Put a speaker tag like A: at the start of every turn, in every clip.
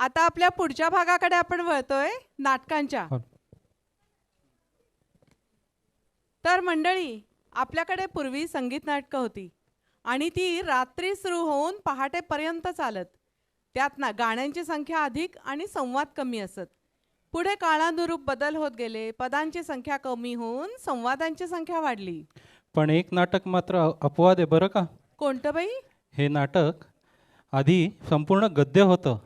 A: आता आपल्या पुढच्या भागाकडे आपण वळतोय नाटकांच्या. तर मंडळी, आपल्याकडे पूर्वी संगीत नाटकं होती आणि ती रात्री सुरू होऊन पहाटेपर्यंत चालत. त्यात ना गाण्यांची संख्या अधिक आणि संवाद कमी असत. पुढे काळानुरूप बदल होत गेले. पदांची संख्या कमी होऊन संवादांची संख्या वाढली.
B: पण एक नाटक मात्र अपवाद आहे बरं का.
A: कोणतं बाई?
B: हे नाटक आधी संपूर्ण गद्य होतं.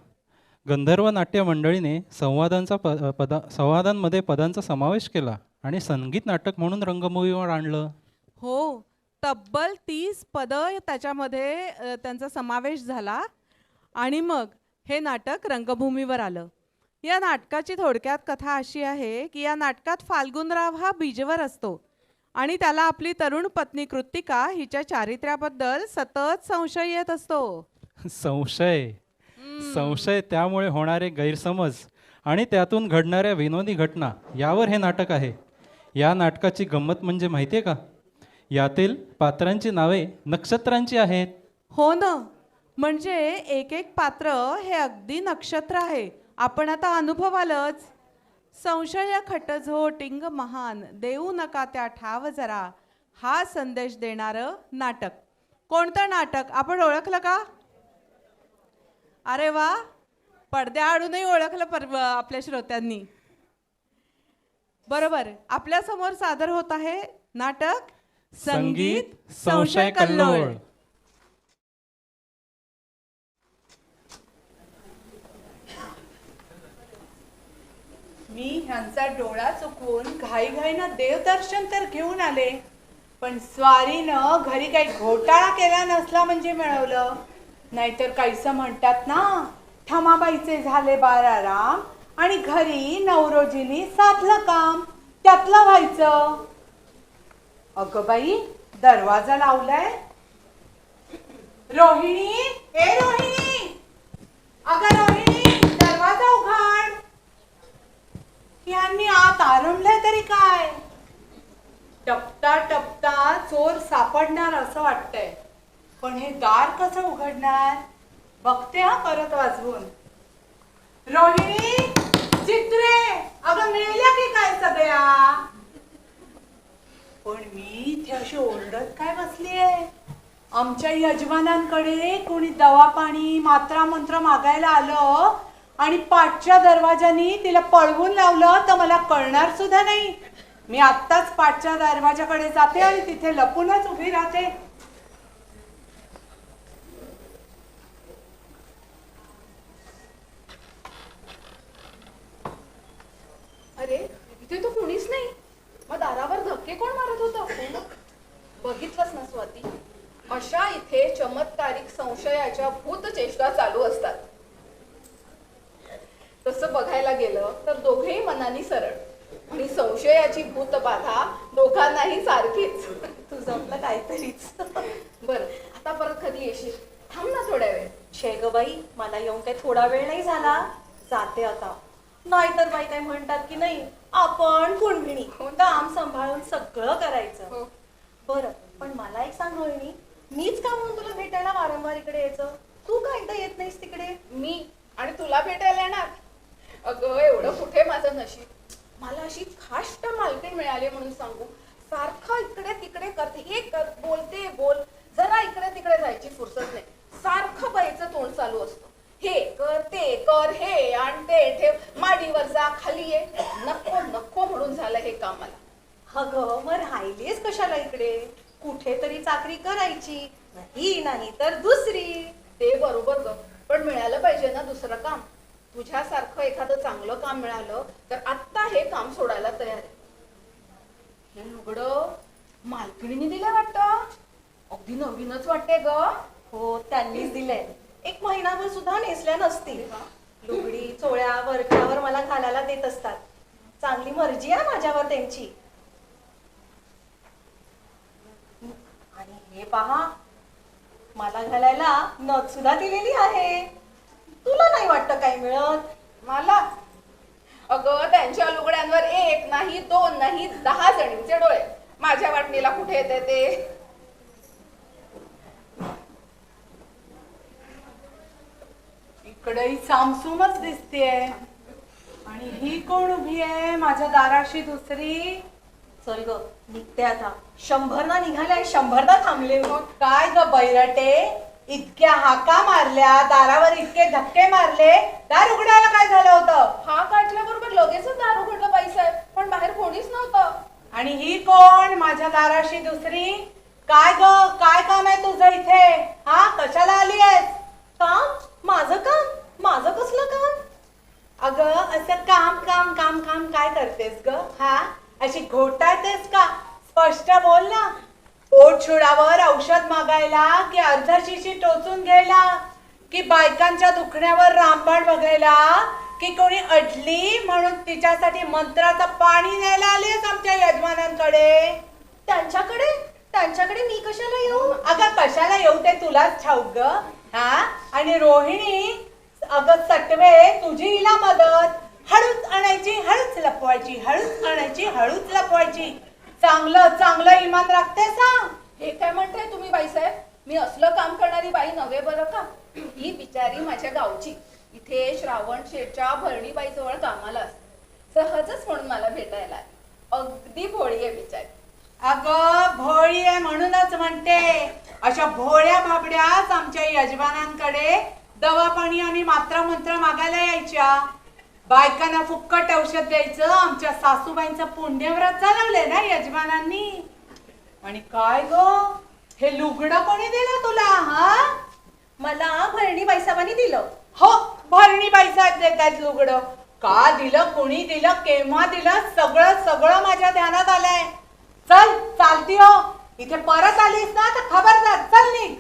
B: गंधर्व नाट्य मंडळीने संवादांमध्ये पदांचा समावेश केला आणि संगीत नाटक म्हणून रंगभूमीवर आणलं.
A: हो, तब्बल 30 पदं त्याच्यामध्ये त्यांचा समावेश झाला आणि मग हे नाटक रंगभूमीवर आलं. या नाटकाची थोडक्यात कथा अशी आहे की या नाटकात फाल्गुनराव हा बीजेवर असतो आणि त्याला आपली तरुण पत्नी कृत्तिका हिच्या चारित्र्याबद्दल सतत संशय येत असतो.
B: संशय, त्यामुळे होणारे गैरसमज आणि त्यातून घडणाऱ्या विनोदी घटना यावर हे नाटक आहे. या नाटकाची गंमत म्हणजे माहिती आहे का, यातील पात्रांची नावे नक्षत्रांची आहेत.
A: हो ना, म्हणजे एक एक पात्र हे अगदी नक्षत्र आहे. आपण आता अनुभवालच. संशय खटझो टिंग महान, देऊ नका त्या ठाव जरा, हा संदेश देणारं नाटक. कोणतं नाटक आपण ओळखलं का? अरे वा, पडद्याआडूनही ओळखलं आपल्या श्रोत्यांनी. बरोबर, आपल्या समोर सादर होत आहे नाटक संगीत संशय कल्लोळ.
C: मी ह्यांचा डोळा चुकून घाईघाईनं देवदर्शन तर घेऊन आले, पण स्वारीनं घरी काही घोटाळा केला नसला म्हणजे मिळवलं. नाहीतर काहीसं म्हणतात ना, ठमाबाईचे झाले 12 राम आणि घरी नवरोजीनी साधलं काम, त्यातलं व्हायचं. अगं बाई, दरवाजा लावलाय. रोहिणी, ए रोहिणी, अगं रोहिणी, दरवाजा उघड. यांनी आत आरंभलंय तरी काय? टपता टपता चोर सापडणार असं वाटतंय, पण हे दार कसं उघडणार? बघते हा परत वाजवून. रोहिणी, चित्रे, अगं मिळल्या की काय सगळ्या? पण मी इथे अशी ओरडत काय बसलीये? आमच्या यजमानांकडे कोणी दवा पाणी मात्रा मंत्र मागायला आलं आणि पाठच्या दरवाजानी तिला पळवून लावलं तर मला कळणार सुद्धा नाही. मी आत्ताच पाठच्या दरवाजाकडे जाते आणि तिथे लपूनच उभी राहते.
D: अरे, इथे तो कोणीच नाही. मग दारावर धक्के कोण मारत होतं? बघितलंस ना स्वाती, अशा इथे चमत्कारिक संशयाच्या भूतचेष्टा चालू असतात. तसं बघायला गेलं तर दोघेही मनाने सरळ आणि संशयाची भूतबाधा दोघांनाही सारखीच.
C: तुझं आपलं काहीतरीच.
D: बरं, आता परत कधी येशील? थांब ना थोड्या वेळ.
E: छे ग बाई, मला येऊन काही थोडा वेळ नाही झाला, जाते आता. नाहीतर बाई काय म्हणतात की नाही, आपण कुणबिणी काम सांभाळून सगळं करायचं. बरं, पण मला एक सांग रोहिणी, मीच का म्हणून तुला भेटायला वारंवार इकडे यायचं? तू का एकदा येत नाहीस तिकडे?
D: मी आणि तुला भेटायला येणार? अगं, एवढं कुठे माझं नशीब. मला अशी खाष्ट मालकीण मिळाली म्हणून सांगू, सारखं इकडे तिकडे करते, हे कर, बोलते बोल, जरा इकडे तिकडे जायची फुरसत नाही. सारखं बाईचं तोंड चालू असतं, हे कर ते कर, हे आण ते ठेव, माडीवर जा, खाली ये. नको नको म्हणून झालं हे काम मला.
E: अगं, मग राहिलीस कशाला इकडे? कुठेतरी चाकरी करायची, नाही तर दुसरी.
D: ते बरोबर ग, पण मिळालं पाहिजे ना दुसरं काम. तुझ्यासारखं एखादं चांगलं काम मिळालं तर आत्ता हे काम सोडायला तयार आहे. हे लुगडं मालकिणीने दिलं वाटतं, अगदी नवीनच वाटते ग.
E: हो, त्यांनीच दिलंय. 1 महिनाभर सुद्धा नेसल्या नसतील. लुगडी चोळ्या वरच्यावर मला घालायला देत असतात. चांगली मर्जी आहे माझ्यावर त्यांची. आणि हे पहा, मला घालायला नथ सुद्धा दिलेली आहे. तुला नाही वाटतं काही मिळत?
D: मला अगं, त्यांच्या लुगड्यांवर 1 नाही 2 नाही 10 जणींचे डोळे. माझ्या वाटणीला कुठे येते ते?
C: इकडेही सामसूमच दिसतेय. आणि ही कोण उभी आहे माझ्या दाराशी दुसरी?
E: चल ग निघते आता. 100 ना निघाले आणि 100 ना थांबले.
C: मग काय ग बैरटे, इतक्या हाका मारल्या, दारावर इतके धक्के मारले, दार उघडायला काय झालं होतं?
D: हा काढल्याबरोबर लगेचच दार उघडलं बाईसाहेब, पण बाहेर कोणीच नव्हतं.
C: आणि ही कोण माझ्या दाराशी दुसरी? काय ग, काय काम आहे तुझं इथे? हा, कशाला आली आहेस?
E: काम? माझं काम? माझं कसलं काम?
C: अगं असं काम काम काम काम काय करतेस ग? हा, अशी घोटाळतेस का? स्पष्ट बोल ना. पोट छुडावर औषध मागायला, की अर्ध शिशी टोचून घ्यायला, की बायकांच्या दुखण्यावर रामबाण बघायला, की कोणी अडली म्हणून तिच्यासाठी मंत्राचं पाणी न्यायला आलीस आमच्या यजमानांकडे?
E: त्यांच्याकडे मी कशाला येऊ?
C: अगं कशाला येऊ ते तुलाच ठाऊक ग. हा, आणि रोहिणी अगं सटवे, तुझी हिला मदत. हळूच आणायची, हळूच लपवायची, हळूच आणायची, हळूच लपवायची. चांगलं चांगलं इमान राखते सांग.
D: हे काय म्हणताय तुम्ही बाईसाहेब? मी असलं काम करणारी बाई नव्हे बरं का. ही बिचारी माझ्या गावची इथे श्रावण शेठच्या भरणीबाई जवळ कामाला असते. सहजच म्हणून मला भेटायला आली. अगदी भोळी आहे बिचारी.
C: अगं भोळी आहे म्हणूनच म्हणते. अशा भोळ्या बाबड्याच आमच्या यजमानांकडे दवा पाणी आणि मात्रा मंत्र मागायला यायच्या. बायकांना फुक्कट औषध द्यायचं. आमच्या सासूबाईंचं पुण्यव्रत चालवलंय ना यजमानांनी. आणि काय ग, हे लुगडं कोणी दिलं तुला? हा,
E: मला भरणी बाईसाहेबांनी दिलं.
C: हो, भरणी बाईसाहेब देतात लुगडं. का दिलं, कोणी दिलं, केव्हा दिलं, सगळं सगळं माझ्या ध्यानात आलंय. चल चालती हो, इथे परत आलीस ना तर खबरदार, चल निघ.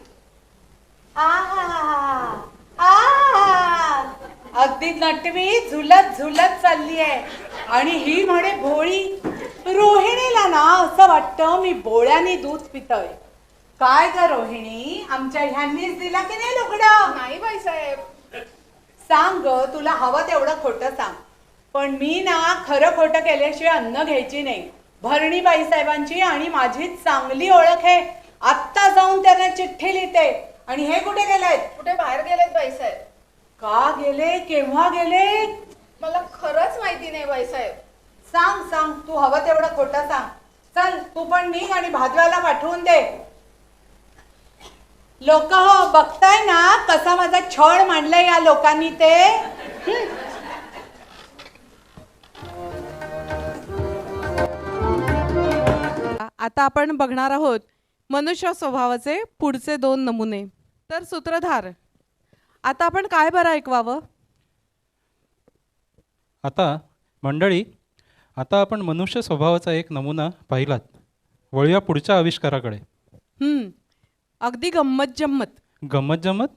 C: अगदी नटवी झुलत झुलत चालली आहे. आणि ही म्हणे भोळी. रोहिणीला ना असं वाटतं मी बोळ्याने दूध पितोय. काय ग रोहिणी, आमच्या ह्यांनीच दिला की नाही लुगडं?
D: नाही बाईसाहेब.
C: सांग ग, तुला हवं तेवढं खोटं सांग. पण मी ना खरं खोटं केल्याशिवाय अन्न घ्यायची नाही. भरणी बाईसाहेबांची आणि माझी चांगली ओळख आहे. आत्ता जाऊन त्यांना चिठ्ठी लिहिते. आणि हे कुठे गेलेत?
D: कुठे बाहेर गेलेत बाईसाहेब?
C: का गेले, केव्हा गेले?
D: मला खरंच माहिती नाही बाईसाहेब.
C: सांग सांग, तू हवं तेवढं खोटं सांग. चल तू पण निघ आणि भादव्याला पाठवून दे. लोक हो बघताय ना कसा माझा छळ मांडलाय या लोकांनी ते.
A: आता आपण बघणार आहोत मनुष्य स्वभावाचे पुढचे 2 नमुने. तर सूत्रधार, आता आपण काय बरं ऐकवावं?
B: आता मंडळी, आता आपण मनुष्य स्वभावाचा एक नमुना पाहिलात. वळूया पुढच्या आविष्काराकडे.
A: अगदी गंमत जम्मत.
B: गंमत जम्मत?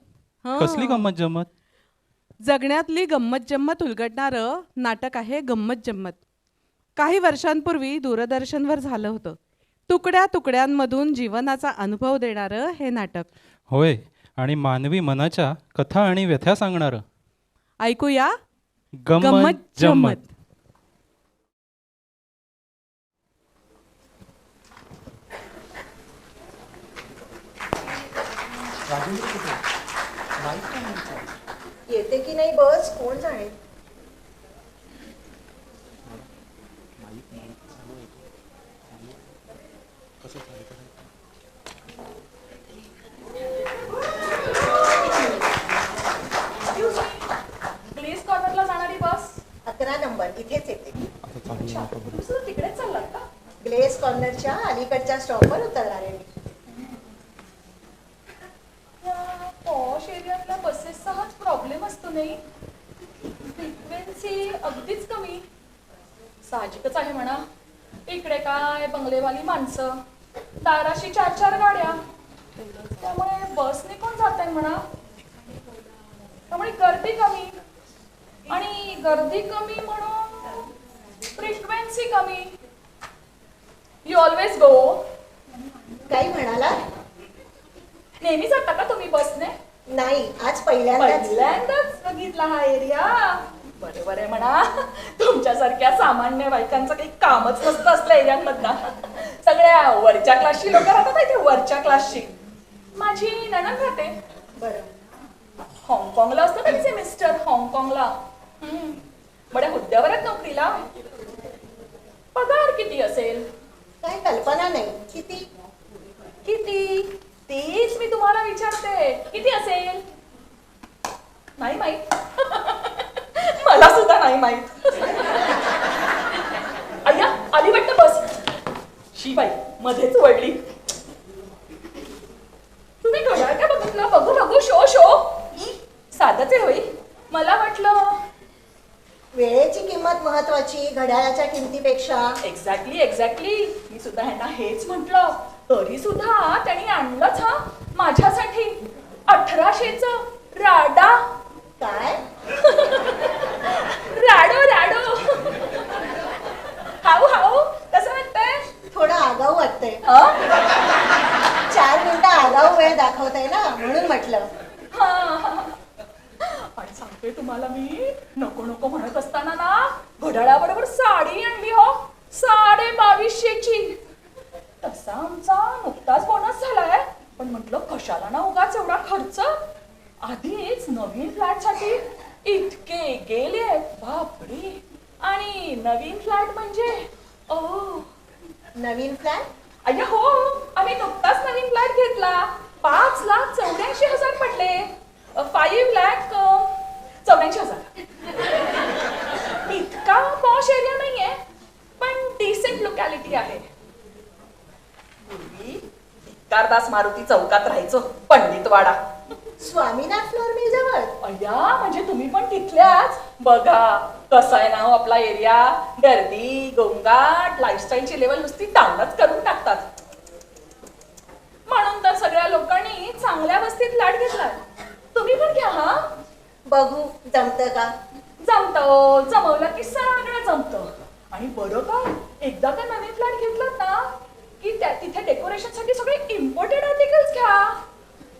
A: हां.
B: कसली गंमत जम्मत?
A: जगण्यातली गंमत जम्मत उलगडणारं नाटक आहे गंमत जम्मत. काही वर्षांपूर्वी दूरदर्शनवर झालं होतं. तुकड्या तुकड्यांमधून जीवनाचा अनुभव देणारं हे नाटक.
B: होय, आणि मानवी मनाच्या कथा आणि व्यथ्या सांगणारं.
A: ऐकूया
B: गंमत जम्मत.
E: येते की नाही बस कोण जाणे.
D: ग्लेस कॉर्नरला जाणारी बस
E: 11 नंबर इथेच येते.
D: अच्छा, तुम्ही सुद्धा तिकडेच चाललात का?
E: ग्लेस कॉर्नरच्या अलीकडच्या स्टॉपवर उतरणार आहे मी.
D: पॉश एरियातल्या बसेसचा हाच प्रॉब्लेम असतो नाही. फ्रिक्वेन्सी अगदीच कमी. साहजिकच आहे म्हणा. इकडे काय बंगलेवाली माणसं, दाराशी 4-4 गाड्या, त्यामुळे बसने कोण जात आहे म्हणा. त्यामुळे गर्दी कमी, आणि गर्दी कमी म्हणून फ्रिक्वेन्सी कमी. You always go.
E: काही म्हणाला?
D: नेहमी जाता का तुम्ही बसने?
E: नाही, आज पहिल्यांदाच.
D: पहिल्यांदाच बघितला हा एरिया. बरोबर आहे म्हणा. तुमच्यासारख्या सामान्य बायकांचं काही कामच नसतं असल्या एरियांमधना. सगळ्या वरच्या क्लासची लोक राहतात इथे, वरच्या क्लासची. माझी नणंद राहते.
E: बरं.
D: हाँगकाँगला असतं का तिचे मिस्टर, हाँगकाँगला. बड्या हुद्द्यावर आहेत नोकरीला. पगार किती असेल?
E: काही कल्पना नाही. किती?
D: किती तेच मी तुम्हाला विचारते. किती असेल? नाही माहित. मला सुद्धा नाही माहित. अय्या आली वाटतं बस. शिबाई मध्येच वळली. तुम्ही घड्याळ काय बघितलं? बघू बघू शो शो. साधच आहे होई. मला वाटलं
E: वेळेची किंमत महत्वाची घड्याळाच्या किमतीपेक्षा.
D: एक्झॅक्टली. मी सुद्धा ह्यांना हेच म्हटलं. तरी सुद्धा त्यांनी आणलंच हा माझ्यासाठी 1800च राडा.
E: काय?
D: राडो. हाऊ कसं वाटतंय?
E: थोडं आगाऊ वाटतंय.
D: हं?
E: 4 मिनिटं आगाऊ वेळ दाखवताय ना, म्हणून म्हटलं.
D: हा. आणि सांगते तुम्हाला मी, नको म्हणत असताना ना घड्याळाबरोबर साडी आणली हो. 2250ची. तसा आमचा नुकताच बोनस झालाय, पण म्हटलं कशाला ना उगाच एवढा खर्च. आधीच नवीन फ्लॅटसाठी इतके गेले बापरे. आणि नवीन फ्लॅट म्हणजे
E: नवीन फ्लॅट?
D: अय्या हो, आम्ही नुकताच नवीन फ्लॅट घेतला. 5,84,000 पडले. 5,84,000. इतका पॉश एरिया नाहीये, पण डिसेंट लोकॅलिटी आहे. पूर्वी कारदास मारुती चौकात राहायचो, पंडितवाडा.
E: स्वामीनाथ फ्लोअर मिल जवळ?
D: अय्या म्हणजे तुम्ही पण तिथल्याच. बघा कसा आहे ना हो आपला एरिया. गर्दी गोंगाट, लाईफस्टाईलची लेवल नुसती डाऊनच करून टाकतात. म्हणून तर सगळ्या लोकांनी चांगल्या वस्तीत फ्लॅट घेतलाय. तुम्ही पण घ्या. हा
E: बघू जमतं का?
D: जमवलं की सगळं जमतं. आणि बरं काय, एकदा का नवीन फ्लॅट घेतलात ना की तिथे डेकोरेशन साठी सगळे इम्पोर्टेड आर्टिकल्स घ्या.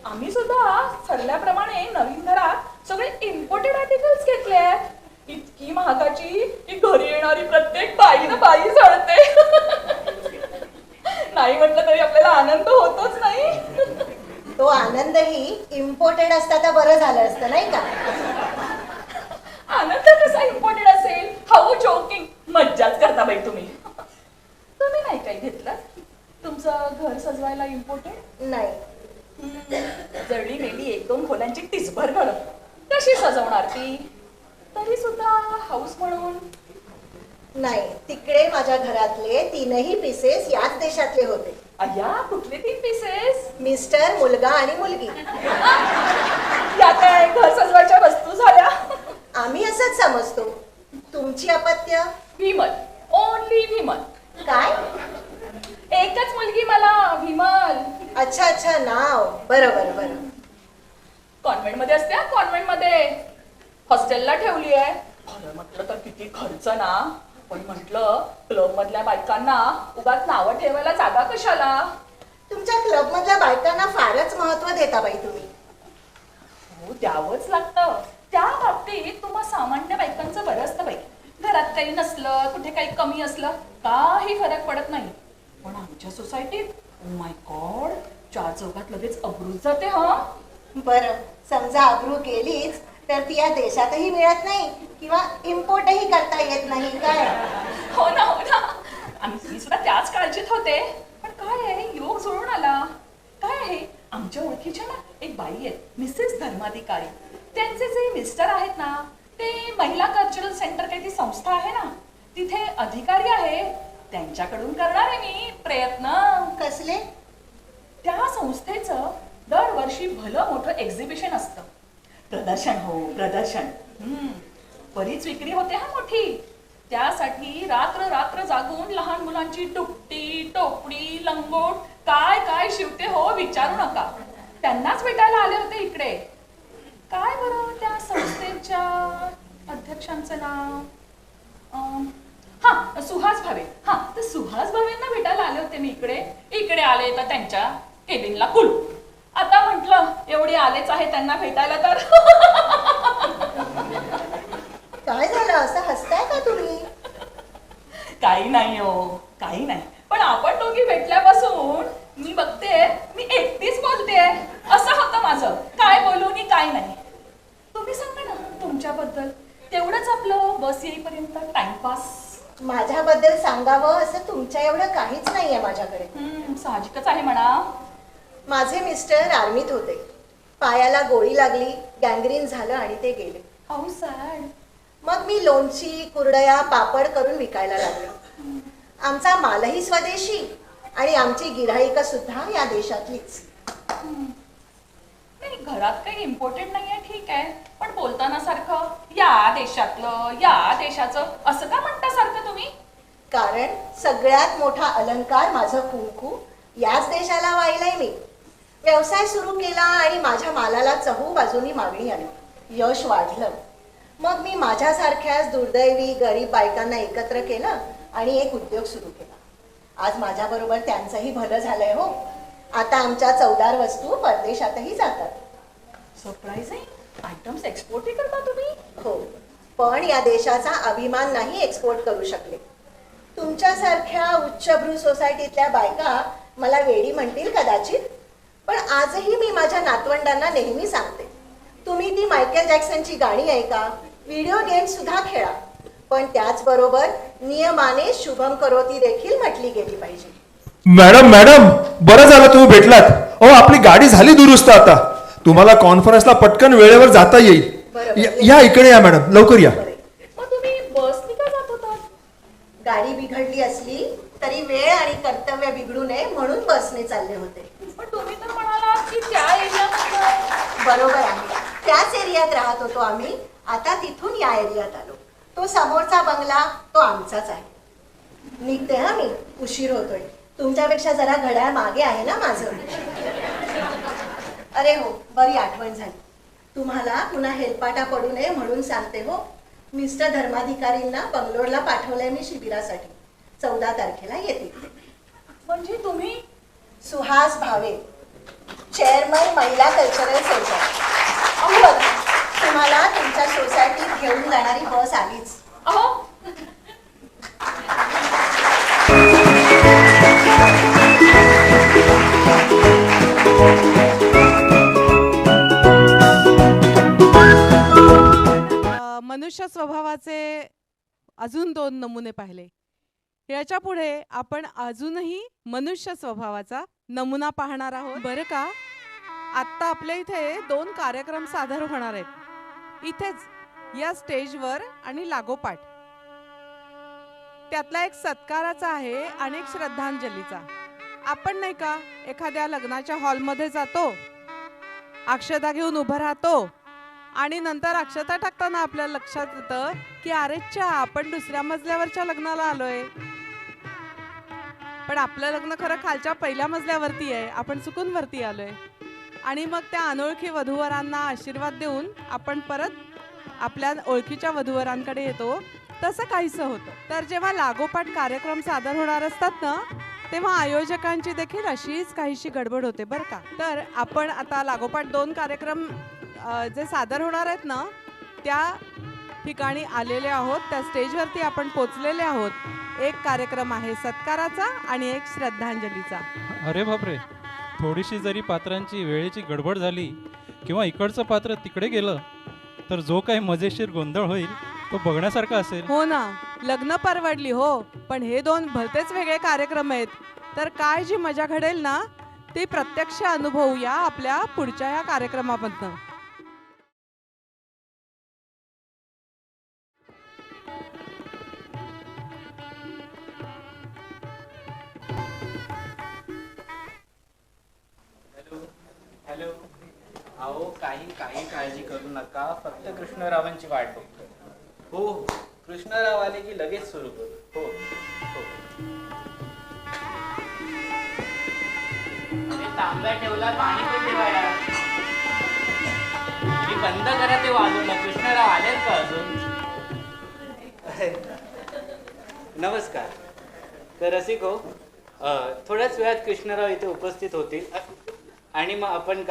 D: आम्ही सुद्धा ठरल्याप्रमाणे नवीन घरात सगळे इम्पोर्टेड आर्टिकल्स घेतले. इतकी महागाची की घरी येणारी प्रत्येक बाई जळते. नाही म्हटलं तरी आपल्याला आनंद होतोच नाही.
E: तो आनंदही इम्पोर्टेड असता तर बरं झालं असतं नाही का?
D: आनंद कसा इम्पोर्टेड असेल? How joking. मज्जाच करता बाई तुम्ही. तुम्ही नाही काही घेतलं? तुमचं घर सजवायला इम्पोर्टेड?
E: नाही.
D: जळली मेली 1-2 खोल्यांची टिचभर घड कशी सजवणार ती? तरी सुद्धा हाऊस म्हणून?
E: नाही, तिकडे माझ्या घरातले 3ही पीसेस याच देशातले होते.
D: अय्या कुठले 3 पीसेस?
E: मिस्टर, मुलगा आणि मुलगी.
D: या काय घर सजवायच्या वस्तू झाल्या?
E: आम्ही असंच समजतो. तुमची अपत्य?
D: विमल. ओनली विमल.
E: काय?
D: एकच मुलगी मला, विमल.
E: अच्छा, नाव. बरं.
D: कॉन्व्हेंट मध्ये असते. कॉन्व्हेंट मध्ये हॉस्टेलला ठेवली आहे. खरं म्हटलं तर किती खर्च ना. पण म्हटलं क्लब मधल्या बायकांना उगाच नावं ठेवायला जागा कशाला.
E: तुमच्या क्लब मधल्या बायकांना फारच महत्व देता बाई तुम्ही.
D: हो द्यावंच लागतं. त्या बाबतीत तुम्हा सामान्य बायकांचं बरं असतं बाई. घरात काही नसलं, कुठे काही कमी असलं, काही फरक पडत नाही. पण आमच्या सोसायटीत ओ माय गॉड 4 चौकात लगेच अब्रूच जाते. हा
E: बरं, समजा अब्रू केलीच तर ती या देशातही मिळत नाही किंवा इम्पोर्टही करता येत नाही काय?
D: हो ना. मी सुद्धा त्याच काळजीत होते. पण काय आहे, योग जुळून आला. काय आहे, आमच्या ओळखीच्या ना एक बाई आहेत, मिसेस धर्माधिकारी. त्यांचे जे मिस्टर आहेत ना ते महिला कल्चरल सेंटर काही ती संस्था आहे ना तिथे अधिकारी आहे. त्यांच्याकडून करणार आहे मी प्रयत्न.
E: कसले?
D: त्या संस्थेचं दरवर्षी भलं मोठं एक्झिबिशन असतं. प्रदर्शन. बरीच विक्री होते हा मोठी. त्यासाठी रात्र जागून लहान मुलांची दुपटी, टोपडी, लंगोट काय शिवते हो विचारू नका. त्यांनाच भेटायला आले होते इकडे. काय बरं त्या संस्थेच्या अध्यक्षांचं नाव? सुहास भावे. तर सुहास भावेंना भेटायला आले होते मी इकडे आले तर त्यांच्या केबिनला कुलूप. आता म्हटलं एवढे आलेच आहे त्यांना भेटायला तर
E: काय झालं, असं हसताय का तुम्ही?
D: काही नाही हो, काही नाही. पण आपण दोघी भेटल्यापासून मी बघते मी एकटीच बोलतेय. असं होतं माझं, काय बोलू नि काय नाही.
E: तुमच्याबद्दल? तेवढंच आपलं बस येईपर्यंत टाइमपास.
F: माझ्याबद्दल सांगावं असं तुमच्या एवढं काहीच नाहीये माझ्याकडे.
E: साहजिकच आहे म्हणा.
F: माझे मिस्टर आर्मीत होते. पायाला गोळी लागली, गँग्रीन झालं आणि ते गेले.
E: How sad.
F: मग मी लोणची, कुरडया, पापड करून विकायला लागले. आमचा मालही स्वदेशी आणि आमची गिऱ्हाईकं सुद्धा या देशातलीच.
E: नाही, घरात काही इम्पॉर्टंट नाहीये, ठीक आहे, पण बोलताना सारखं या देशातलं, या देशाचं असं का म्हणता सारखं तुम्ही?
F: कारण सगळ्यात मोठा अलंकार माझं कुंकू याच देशाला वाहिलंय मी. व्यवसाय सुरू केला आणि माझ्या मालाला चहू बाजूनी मागणी आली. यश वाढलं. मग मी माझ्यासारख्याच दुर्दैवी गरीब बायकांना एकत्र केलं आणि एक उद्योग सुरू केला. आज माझ्याबरोबर त्यांचंही भलं झालंय हो. आता आमच्या 14 वस्तू परदेशातही जातात.
E: सरप्राइजिंग. आयटम्स एक्सपोर्टही करता तुम्ही?
F: हो, पण या देशाचा अभिमान नाही एक्सपोर्ट करू शकले. तुमच्यासारख्या उच्चभ्रू सोसायटीतल्या बायका मला वेडी म्हणतील कदाचित, पण आजही मी माझ्या नातवंडांना नेहमी सांगते, तुम्ही ती मायकेल जॅक्सनची गाणी ऐका, व्हिडिओ गेम्स सुद्धा खेळा, पण त्याचबरोबर नियमाने शुभम करोती देखील म्हटली गेली पाहिजे.
G: मॅडम मॅडम, बरं झालं तुम्ही भेटलात. अहो, आपली गाडी झाली दुरुस्त आता. तुम्हाला कॉन्फरन्सला पटकन वेळेवर जाता येईल.
F: बरोबर.
G: या इकडे या मॅडम, लवकर या.
E: मग तुम्ही बसनी का जात होता?
F: गाडी बिघडली असली तरी वेळ आणि कर्तव्य बिघडू नये म्हणून बसने चालले होते.
E: पण तुम्ही तर म्हणालात की त्या एरियात.
F: बरोबर आहे, त्याच एरियात राहत होतो आम्ही. आता तिथून या एरियात आलो. तो समोरचा बंगला तो आमचाच आहे. निघते हा मी, उशीर होतोय. तुमच्यापेक्षा जरा घड्याळ मागे आहे ना माझं. अरे हो, बरी आठवण झाली. तुम्हाला पुन्हा हेलपाटा पडू नये म्हणून सांगते हो. मिस्टर धर्माधिकारींना बंगलोरला पाठवलंय मी शिबिरासाठी. 14 तारखेला येतील.
E: म्हणजे तुम्ही?
F: सुहास भावे, चेअरमन महिला कल्चरल सेंटर. अहो बघा, तुम्हाला तुमच्या सोसायटीत घेऊन जाणारी बस आलीच.
E: अहो,
A: मनुष्य स्वभावाचे अजून 2 नमुने पाहिले. याच्या पुढे आपण अजूनही मनुष्य स्वभावाचा नमुना पाहणार आहोत बरं का. आत्ता आपल्या इथे 2 कार्यक्रम सादर होणार आहेत इथेच या स्टेजवर आणि लागोपाठ. त्यातला एक सत्काराचा आहे आणि एक श्रद्धांजलीचा. आपण नाही का एखाद्या लग्नाच्या हॉलमध्ये जातो, अक्षता घेऊन उभं राहतो आणि नंतर अक्षता टाकताना आपल्या लक्षात येतं की अरेच्या आपण दुसऱ्या मजल्यावरच्या लग्नाला आलोय, पण आपलं लग्न खरं खालच्या पहिल्या मजल्यावरती आहे, आपण चुकून वरती आलोय. आणि मग त्या अनोळखी वधूवरांना आशीर्वाद देऊन आपण परत आपल्या ओळखीच्या वधूवरांकडे येतो. तसं काहीसं होतं. तर जेव्हा लागोपाठ कार्यक्रम सादर होणार असतात ना, तेव्हा आयोजकांची देखील अशीच काहीशी गडबड होते बरं का. तर आपण आता लागोपाठ 2 कार्यक्रम जे सादर होणार आहेत ना, त्या ठिकाणी आलेले आहोत. त्या स्टेजवरती आपण पोचलेले आहोत. एक कार्यक्रम आहे सत्काराचा आणि एक श्रद्धांजलीचा.
B: अरे बापरे, थोडीशी जरी पात्रांची वेळेची गडबड झाली किंवा इकडचं पात्र तिकडे गेलं तर जो काही मजेशीर गोंधळ होईल तो बघण्यासारखा असेल.
A: हो ना, लग्न परवडली हो, पण हे 2 भलतेच वेगळे कार्यक्रम आहेत. तर काय जी मजा घडेल ना, ती प्रत्यक्ष अनुभवूया आपल्या पुढच्या या कार्यक्रमामधनं.
H: हॅलो. अहो, काही काळजी करू नका, फक्त कृष्णरावांची वाट बघतो. हो हो, कृष्णराव आले की लगेच सुरू करू. हो हो. तांब्या ठेवला, पाणी पण ठेवायला. मी बंद करा ते वाजवलं. कृष्णराव आलेत का अजून? नमस्कार. तर रसिक हो, थोड्याच वेळात कृष्णराव इथे उपस्थित होतील आणि मग आपण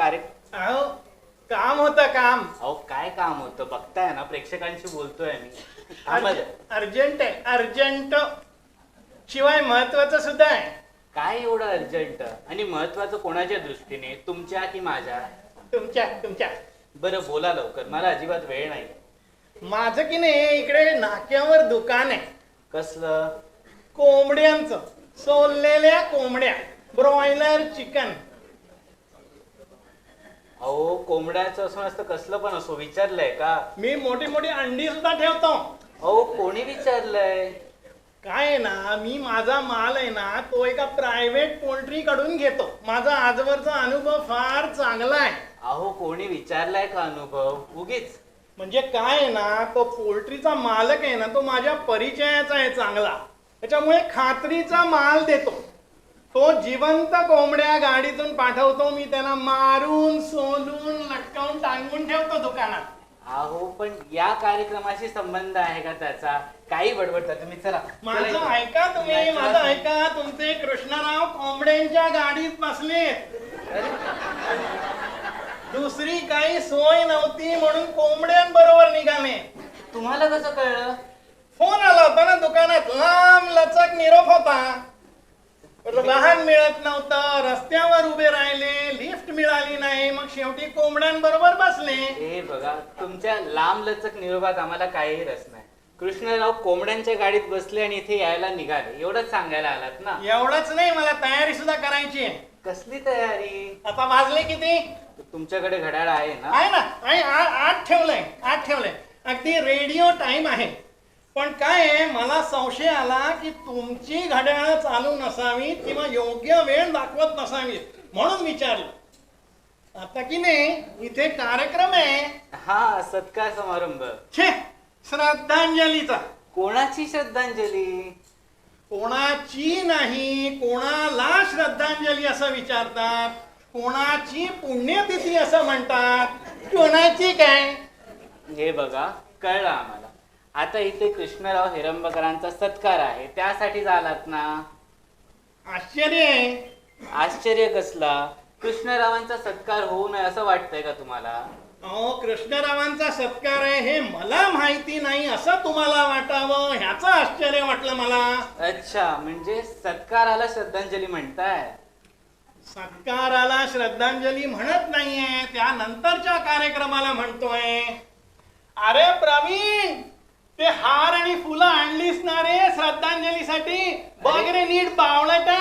I: अहो, काम होतं काम.
H: अहो, काय काम होतं बघताय ना, प्रेक्षकांशी बोलतोय मी.
I: अर्जंट आहे, अर्जंट. शिवाय महत्वाचं सुद्धा आहे.
H: काय एवढं अर्जंट आणि महत्वाचं कोणाच्या दृष्टीने, तुमच्या की माझ्या?
I: तुमच्या.
H: बरं बोला लवकर, मला अजिबात वेळ नाही.
I: माझं की नाही इकडे नाक्यावर दुकान आहे
H: कसलं?
I: कोंबड्यांचं, सोललेल्या कोंबड्या, ब्रॉयलर चिकन.
H: अहो कोंबड्याचं असं नसतं, कसलं पण असो. विचारलंय का?
I: मी मोठी मोठी अंडी सुद्धा ठेवतो.
H: अहो कोणी विचारलंय?
I: काय आहे ना, मी माझा माल आहे ना तो एका प्रायव्हेट पोल्ट्री कडून घेतो. माझा आजवरचा अनुभव फार चांगला आहे.
H: अहो कोणी विचारलाय का अनुभव? उगीच.
I: म्हणजे काय आहे ना, तो पोल्ट्रीचा मालक आहे ना तो माझ्या परिचयाचा आहे चांगला, त्याच्यामुळे खात्रीचा माल देतो. तो जिवंत कोंबड्या गाडीतून पाठवतो, मी त्यांना मारून सोलून लटकावून टांगून ठेवतो दुकानात.
H: अहो पण या कार्यक्रमाशी संबंध आहे का त्याचा? काही बडबडता तुम्ही. चला
I: माझं ऐका तुम्ही,
H: नाही,
I: माझं ऐका. तुमचे कृष्णराव कोंबड्यांच्या गाडीत बसलेत. दुसरी काही सोय नव्हती म्हणून कोंबड्यांबरोबर निघाले.
H: तुम्हाला कसं कळलं?
I: फोन आला होता ना दुकानात, लांब लचक निरोप होता. वाहन मिळत नव्हतं, रस्त्यावर उभे राहिले, लिफ्ट मिळाली नाही, मग शेवटी कोंबड्यांबरोबर बसले.
H: हे बघा, तुमच्या लांब लचक निरोपात आम्हाला काही रस नाही. कृष्णराव कोंबड्यांच्या गाडीत बसले आणि इथे यायला निघाले, एवढंच सांगायला आलात ना?
I: एवढंच नाही, मला तयारी सुद्धा करायची आहे.
H: कसली तयारी?
I: आता वाजले किती?
H: तुमच्याकडे घड्याळ आहे ना?
I: आहे ना, आहे. आठ ठेवलंय. अगदी रेडिओ टाइम आहे. पण काय आहे, मला संशय आला की तुमची घड्याळ चालू नसावी किंवा योग्य वेळ दाखवत नसावी, म्हणून विचारलं. आता की नाही इथे कार्यक्रम आहे.
H: हा, सत्कार समारंभ.
I: छे, श्रद्धांजलीचा.
H: कोणाची श्रद्धांजली?
I: कोणाची नाही, कोणाला श्रद्धांजली असं विचारतात. कोणाची पुण्यतिथी असं म्हणतात. कोणाची काय?
H: हे बघा, कळलं आम्हाला. आता इथे कृष्णराव हेरंबकरांचा सत्कार आहे, त्यासाठी आलात ना?
I: आश्चर्य आहे.
H: आश्चर्य कसला? कृष्णरावांचा सत्कार होऊ नये असं वाटतंय का तुम्हाला?
I: अहो, कृष्णरावांचा सत्कार आहे हे मला माहिती नाही असं तुम्हाला वाटावं, ह्याचं आश्चर्य वाटलं मला.
H: अच्छा, म्हणजे सत्काराला श्रद्धांजली म्हणताय?
I: सत्काराला श्रद्धांजली म्हणत नाहीये, त्यानंतरच्या कार्यक्रमाला म्हणतोय. अरे प्रवीण, ते हार आणि फुलं आणलीस ना रे श्रद्धांजलीसाठी? बघ रे नीट बावळटा.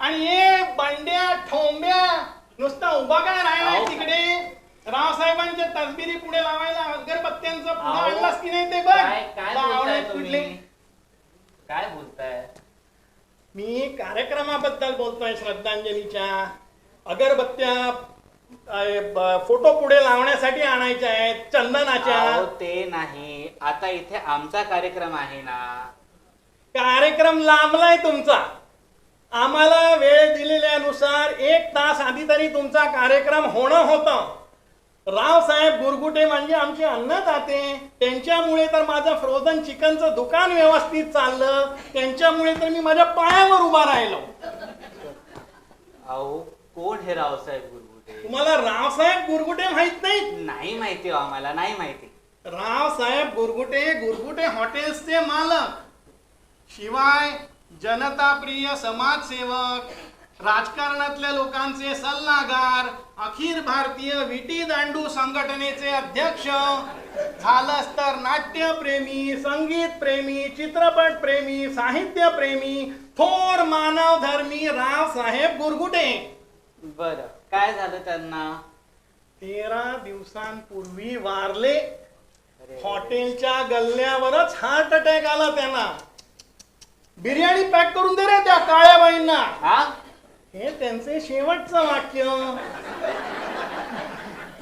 I: आणि ये बंड्या ठोंब्या नुसता उभा काय राहिला तिकडे? रावसाहेबांच्या तसबिरी पुढे लावायला अगरबत्त्यांचं पुढे आणलास की नाही ते बघ.
H: काय बोलताय?
I: मी कार्यक्रमाबद्दल बोलतोय, श्रद्धांजलीच्या. अगरबत्त्या फोटो पुढे लावण्यासाठी आणायच्या आहेत, चंदनाच्या.
H: ते नाही, आता इथे आमचा कार्यक्रम आहे ना.
I: कार्यक्रम लांबलाय तुमचा. आम्हाला वेळ दिलेल्यानुसार 1 तास आधी तरी तुमचा कार्यक्रम होणं होतं. रावसाहेब गुरगुटे म्हणजे आमचे अन्नदाते, त्यांच्यामुळे तर माझं फ्रोझन चिकनचं दुकान व्यवस्थित चाललं. त्यांच्यामुळे तर मी माझ्या पायावर उभा राहिलो.
H: अहो, कोण हे रावसाहेब गुरगुटे?
I: तुम्हाला रावसाहेब गुरगुटे माहित नाही?
H: नाही माहिती हो, आम्हाला नाही माहिती.
I: रावसाहेब गुरगुटे हॉटेल्सचे मालक, शिवाय जनताप्रिय समाजसेवक, राजकारणातल्या लोकांचे सल्लागार, अखिल भारतीय विटी दांडू संघटनेचे अध्यक्ष, झालंच तर नाट्यप्रेमी, संगीतप्रेमी, चित्रपटप्रेमी, साहित्यप्रेमी, थोर मानवधर्मी रावसाहेब गुरगुटे.
H: बर, काय झालं त्यांना?
I: 13 दिवसांपूर्वी वारले. हॉटेलच्या गल्ल्यावरच हार्ट अटॅक आला त्यांना. बिर्याणी पॅक करून दे रे त्या काळ्या बाईंना. हे त्यांचे शेवटचं वाक्य.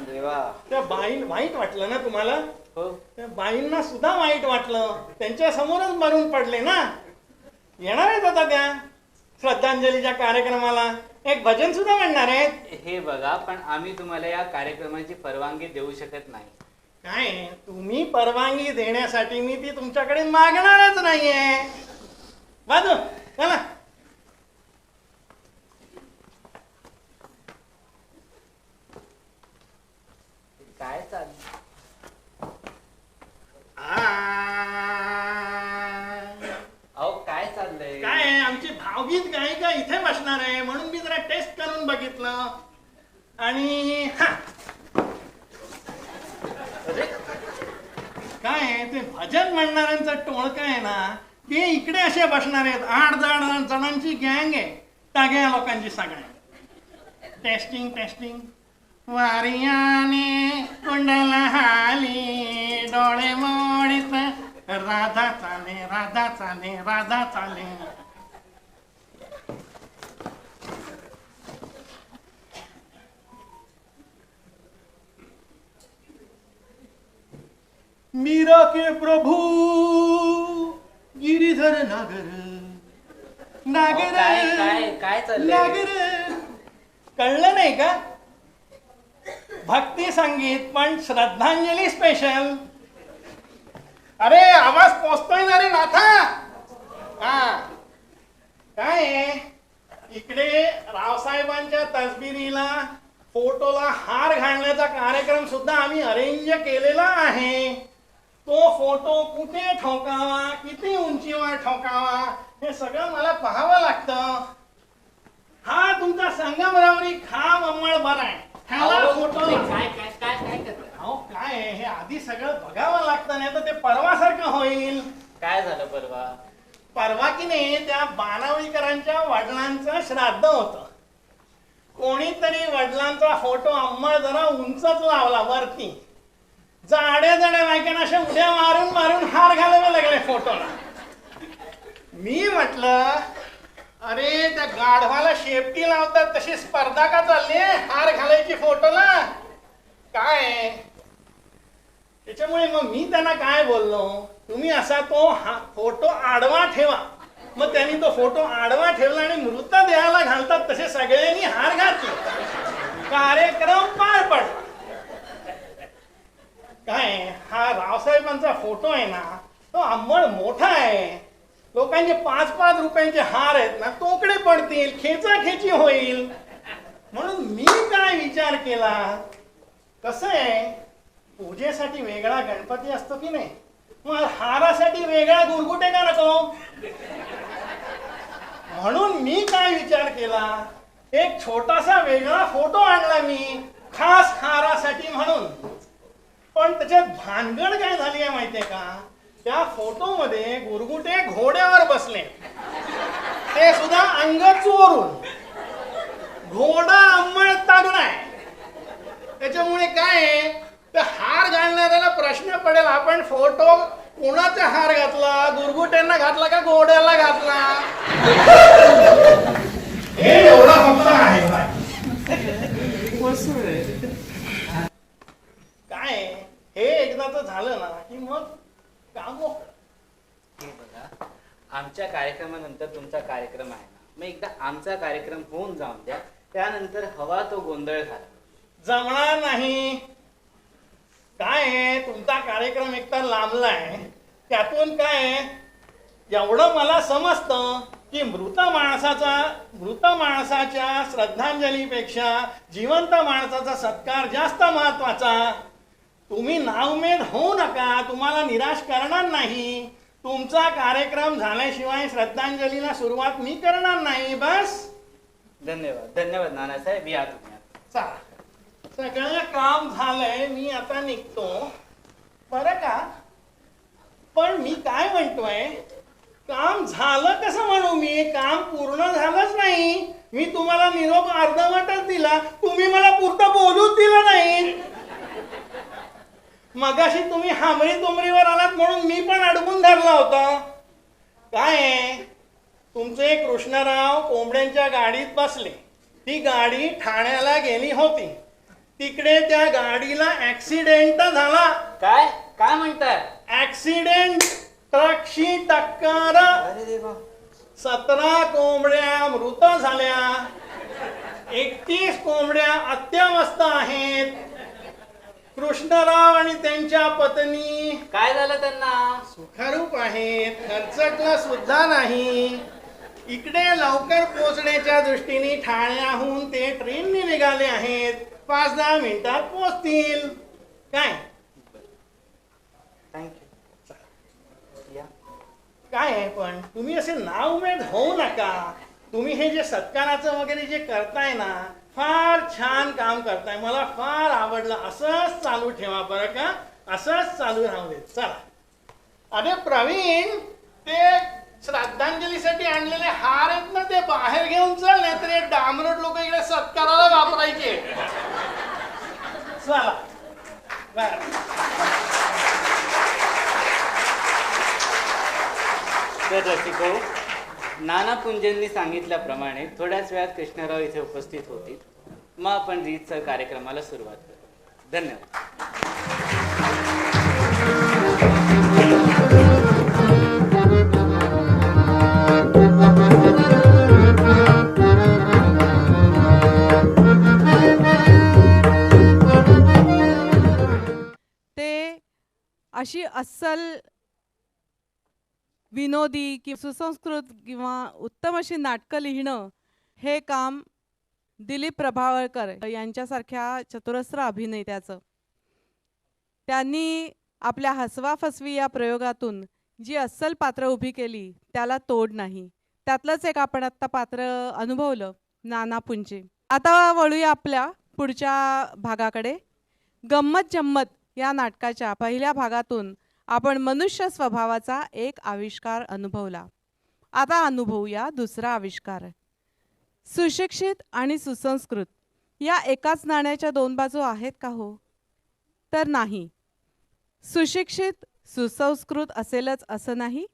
H: देवा,
I: त्या बाई वाईट वाटलं ना तुम्हाला?
H: हो.
I: त्या बाईंना सुद्धा वाईट वाटलं. त्यांच्या समोरच मरून पडले ना. येणार आहेत आता त्या श्रद्धांजलीच्या कार्यक्रमाला. एक भजन सुद्धा म्हणणार आहेत.
H: हे बघा, पण आम्ही तुम्हाला या कार्यक्रमाची परवानगी देऊ शकत नाही.
I: काय तुम्ही परवानगी देण्यासाठी मी ती तुमच्याकडे मागणारच नाहीये. वाजव चला.
H: काय चाललं? अहो, काय चाललंय?
I: काय आमची भावगीत गायिका इथे बसणार आहे म्हणून मी जरा टेस्ट करून बघितलं. आणि ते भजन म्हणणाऱ्यांचं टोळकं आहे ना ते इकडे असे बसणार आहेत. 8-10 जणांची गँग आहे टाग्या लोकांची सगळ्या. Testing testing. वारियाने कुंडल हाली डोळे मोडीत राधा चाले राधा चाले राधा चाले. मीरा के प्रभु गिरिधर नागर नागर
H: काय चाललंय?
I: नागर. कळलं नाही का? भक्ती संगीत पण श्रद्धांजली स्पेशल. अरे आवाज पोचतोय ना रे नाथा. हा काय आहे? इकडे रावसाहेबांच्या तसबिरीला फोटोला हार घालण्याचा कार्यक्रम सुद्धा आम्ही अरेंज केलेला आहे. तो फोटो कुठे ठोकावा, किती उंचीवर ठोकावा हे सगळं मला पाहावं लागतं. हा तुमचा संगमरवरी खांब अंमळ बरा आहे. ह्याला फोटो अहो काय आहे, हे आधी सगळं बघावं लागतं नाही तर ते परवासारखं होईल.
H: काय झालं परवा?
I: परवा की नाही त्या बाणावळीकरांच्या वडिलांचं श्राद्ध होतं. कोणीतरी वडिलांचा फोटो अंमळ जरा उंचच लावला वरती. जाड्या जाड्या बायकांना अशा उड्या मारून मारून हार घालावे लागले फोटोला. मी म्हटलं अरे त्या गाढवाला शेपटी लावतात तशी स्पर्धा का चालली हार घालायची फोटोला काय. त्याच्यामुळे मग मी त्यांना काय बोललो, तुम्ही असा तो फोटो आडवा ठेवा. मग त्यांनी तो फोटो आडवा ठेवला आणि मृतदेहाला घालतात तसे सगळ्यांनी हार घातले. कार्यक्रम पार पडला. काय हा रावसाहेबांचा फोटो आहे ना तो अंमळ मोठा आहे. लोकांचे 5-5 रुपयांचे हार आहेत ना तोकडे पडतील, खेचाखेची होईल. म्हणून मी काय विचार केला, कसं आहे पूजेसाठी वेगळा गणपती असतो की नाही, मग हारासाठी वेगळा गुरगुटे का नको. म्हणून मी काय विचार केला, एक छोटासा वेगळा फोटो आणला मी खास हारासाठी म्हणून. पण त्याच्यात भानगड काय झाली आहे माहितीये का, त्या फोटो मध्ये गुरगुटे घोड्यावर बसले, ते सुद्धा अंग चोरून. घोडा अंमळ तागलाय. त्याच्यामुळे काय तर हार घालणाऱ्याला प्रश्न पडेल, आपण फोटो कोणाचा हार घातला, गुरगुट्यांना घातला का घोड्याला घातला. हे एवढा फक्त आहे काय. हे एकदाच झालं ना की मग काम
H: हे बघा, आमच्या कार्यक्रमानंतर तुमचा कार्यक्रम आहे ना, मग एकदा आमचा कार्यक्रम होऊन जाऊन द्या. त्यानंतर हवा तो गोंधळ झाला.
I: जमणार नाही. काय आहे तुमचा कार्यक्रम एकतर लांबलाय, त्यातून काय एवढं मला समजतं की मृत माणसाच्या श्रद्धांजलीपेक्षा जिवंत माणसाचा सत्कार जास्त महत्वाचा. तुम्ही नाउमेद होऊ नका, तुम्हाला निराश करणार नाही. तुमचा कार्यक्रम झाल्याशिवाय श्रद्धांजलीला सुरुवात मी करणार नाही. बस.
H: धन्यवाद धन्यवाद नानासाहेब. या तुम्ही.
I: चला, सगळं काम झालंय, मी आता निघतो बरं का. पण मी काय म्हणतोय, काम झालं कसं म्हणू मी, काम पूर्ण झालंच नाही. मी तुम्हाला निरोप अर्धवटच दिला, तुम्ही मला पुरतं बोलूच दिलं नाही. मगाशी तुम्ही हांबरी तुमरीवर आलात म्हणून मी पण अडकून धरला होता. काय तुमचे कृष्णराव कोंबड्यांच्या गाडीत बसले, ती गाडी ठाण्याला गेली होती. तिकडे त्या गाडीला ऍक्सिडेंट झाला.
H: काय काय म्हणताय?
I: ऍक्सिडेंट, ट्रकशी टक्कर. 17 कोंबड्या मृत झाल्या, 31 कोंबड्या अत्यवस्थ आहेत. कृष्णराव आणि त्यांच्या पत्नी
H: काय झालं त्यांना?
I: सुखरूप आहेत, खर्चटलं सुद्धा नाही. इकडे लवकर पोहोचण्याच्या दृष्टीने ठाण्याहून ते ट्रेनने निघाले आहेत. 5-10 मिनिटात पोहोचतील. काय
H: थँक्यू. या.
I: काय आहे पण तुम्ही असे नाउमेद होऊ नका. तुम्ही हे जे सत्काराचं वगैरे जे करताय ना, फार छान काम करताय, मला फार आवडलं. असंच चालू ठेवा बरं का, असंच चालू राहू दे. चला. अरे प्रवीण, ते श्रद्धांजलीसाठी आणलेले हार आहेत ना, ते बाहेर घेऊन चल, नाहीतर हे डांबरट लोक इकडे सत्काराला वापरायचे. चला बर.
H: तर रसिको, नाना पुंजेंनी सांगितल्याप्रमाणे थोड्याच वेळात कृष्णराव इथे उपस्थित होतील. मग आपण रीतसर कार्यक्रमाला सुरुवात करू. धन्यवाद.
A: ते अशी अस्सल विनोदी किंवा सुसंस्कृत किंवा उत्तम अशी नाटकं लिहिणं हे काम दिलीप प्रभावळकर यांच्यासारख्या चतुरस्र अभिनेत्याचं. त्यांनी आपल्या हसवा फसवी या प्रयोगातून जी अस्सल पात्र उभी केली त्याला तोड नाही. त्यातलंच एक आपण आत्ता पात्र अनुभवलं, नाना पुंजे. आता वळूया आपल्या पुढच्या भागाकडे. गंमत जम्मत या नाटकाच्या पहिल्या भागातून आपण मनुष्य स्वभावाचा एक आविष्कार अनुभवला. आता अनुभवूया दुसरा आविष्कार. सुशिक्षित आणि सुसंस्कृत या एकाच नाण्याच्या दोन बाजू आहेत का हो? तर नाही. सुशिक्षित सुसंस्कृत असेलच असं नाही,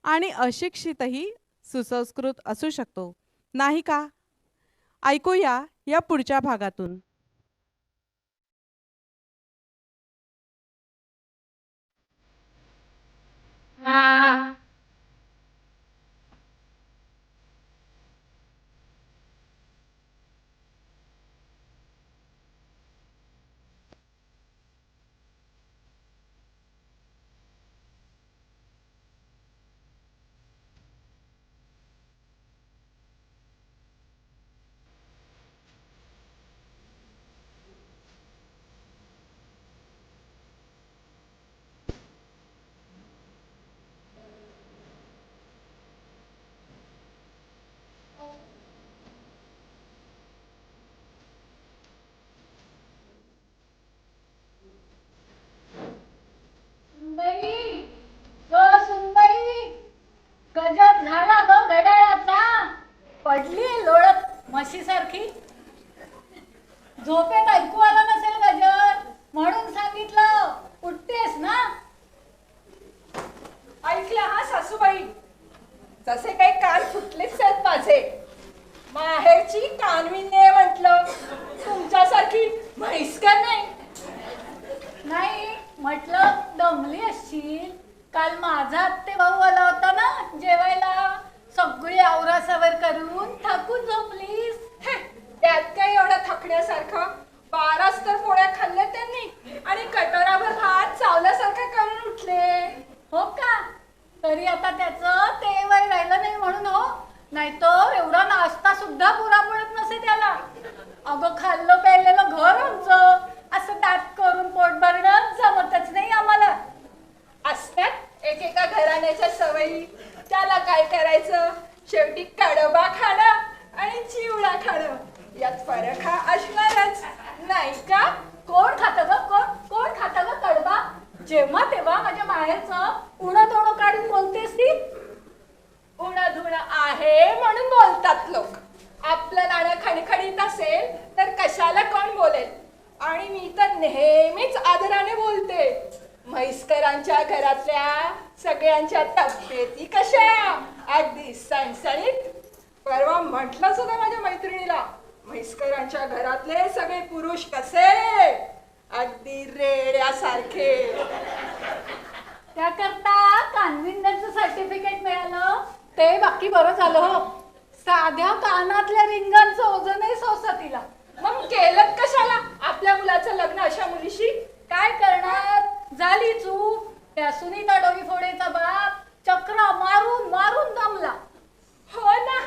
A: आणि अशिक्षितही सुसंस्कृत असू शकतो, नाही का? ऐकूया या पुढच्या भागातून.
J: गजब झाला ग घड्याळाचा. पडली लोळत म्हशीसारखी. झोपेत ऐकू आला नसेल गजर, म्हणून सांगितलं. उठतेस ना?
F: ऐकलं हा सासूबाई, जसे काही कान फुटलेच आहेत माझे. माहेरची कानविने म्हटलं, तुमच्यासारखी म्हैसकर नाही.
J: नाही म्हटलं दमली असशील. काल माझा आत्ते भाऊ आला होता ना जेवायला. सगळी आवरासावर करून थकून झोपलीस.
F: त्यात काही एवढं थकण्यासारखं. 12 तर पोळ्या खाल्ल्या त्यांनी आणि कटोराभर भात चावल्यासारखं करून उठले.
J: हो का? तरी आता त्याचं ते वय राहिलं नाही म्हणून हो, नाहीतर एवढा नाश्ता सुद्धा पुरा पडत नसे त्याला. अगं खाल्लं प्यायलेलं घर आमचं, असं ताट करून पोट भरणं जमतच नाही आम्हाला.
F: असतात एकेका घराण्याच्या सवयी, त्याला काय करायचं. शेवटी कडबा खाणं आणि चिवडा खाणं यात फरक हा असणारच, नाही का?
J: कोण खातं ग? कोण खातं ग कडबा? जेव्हा तेव्हा माझ्या माहेरचं उणं तोडं काढून बोलतेस ती.
F: उणं धुणं आहे म्हणून बोलतात लोक. आपलं नाणं खणखणीत असेल तर कशाला कोण बोलेल. आणि मी तर नेहमीच आदराने बोलते. म्हैसकरांच्या घरातल्या सगळ्यांच्या तब्येती कशा? अगदी सणसणीत. परवा म्हटलं सुद्धा माझ्या मैत्रिणीला, म्हैसकरांच्या घरातले सगळे पुरुष कसे? अगदी रेड्यासारखे.
J: त्याकरता कानविंदरचं सर्टिफिकेट मिळालं ते बाकी बरं झालं हो. साध्या कानातल्या रिंगांचं ओझनही सोसं तिला.
F: मग केलं कशाला आपल्या मुलाचं लग्न अशा मुलीशी?
J: काय करणार, झाली चूक. त्या सुनीता डोईफोडेचा बाप चक्रा मारून मारून दमला.
F: हो ना.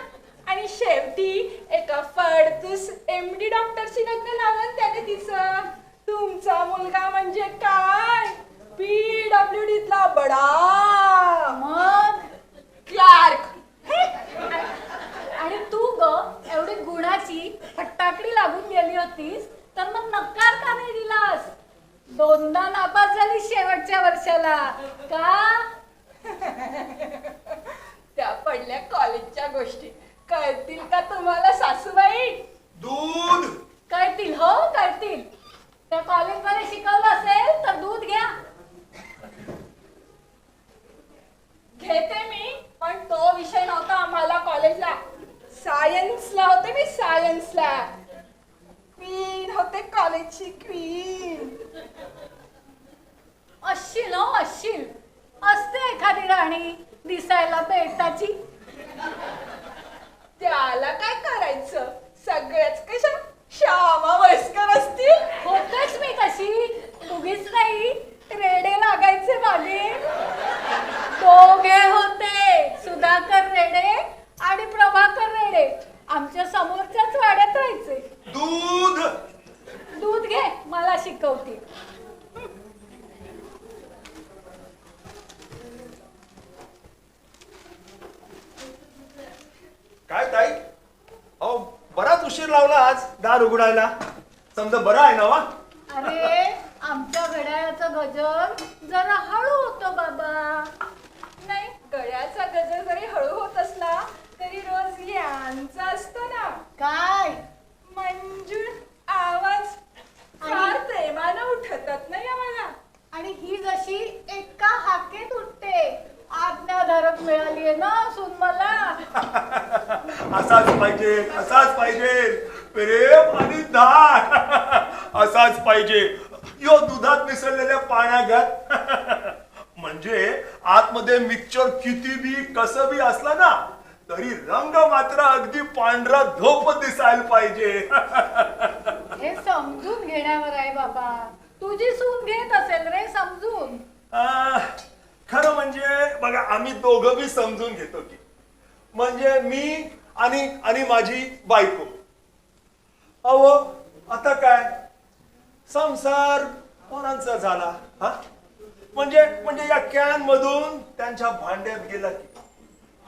F: आणि शेवटी एका फडतूस MD डॉक्टरशी लग्न लावलं त्याने तिचं. तुमचा मुलगा म्हणजे काय, PWDतला बडा
J: मग
F: क्लार्क.
J: आणि तू ग एवढी गुणाची फटाकडी लागून गेली होतीस तर मग नकार का नाही दिलास? 2दा नापास झाली शेवटच्या वर्षाला का? गोष्टी कळतील का तुम्हाला सासूबाई?
G: दूध
J: कळतील हो कळतील. त्या कॉलेजमध्ये शिकवलं असेल तर दूध घ्या. घेते मी, पण तो विषय नव्हता आम्हाला कॉलेजला. सायन्सला होते मी, सायन्सला. क्वीन होते कॉलेजची, क्वीन. असशील हो असशील. असते एखादी राणी दिसायला बेटाची. त्याला काय करायचं, सगळ्याच कशा श्यामा वयस्कर असतील. होतेच मी तशी, उगीच नाही रेडे लागायचे मागे. दोघे होते, सुधाकर रेडे आणि प्रभाकर रेडे. आमच्या समोरच्याच वाड्यात राहायचे.
G: दूध
J: दूध घे, मला शिकवते.
G: काय ताई, अहो बराच उशीर लावला आज दार उघडायला. समजा बरं आहे ना वा?
J: अरे आमच्या घड्याळाचं गजर जरा हळू होतं बाबा.
D: नाही, गळ्याचा गजर जरी हळू होत असला तरी रोज यांचा असतो ना.
J: काय
D: मंजूळ आवाज फार प्रेमानं उठतात नाही आम्हाला.
J: आणि ही जशी एका हाकेत उठते. आज्ञाधारक मिळालीये ना सून मला.
G: असाच पाहिजे, असाच पाहिजे. प्रेम आणि धार असाच पाहिजे. यो दुधात मिसळलेल्या पाण्यात म्हणजे आतमध्ये मिक्सचर किती बी कसं बी असलं ना तरी रंग मात्र अगदी पांढरा धोप दिसायला पाहिजे.
J: हे समजून घेण्यावर आहे बाबा. तुझी सून घेत असेल रे समजून.
G: खरं म्हणजे बघा, आम्ही दोघं बी समजून घेतो की. म्हणजे मी आणि माझी बायको. अहो आता काय संसार कोणाचा झाला हा? म्हणजे या कॅन मधून त्यांच्या भांड्यात गेला की.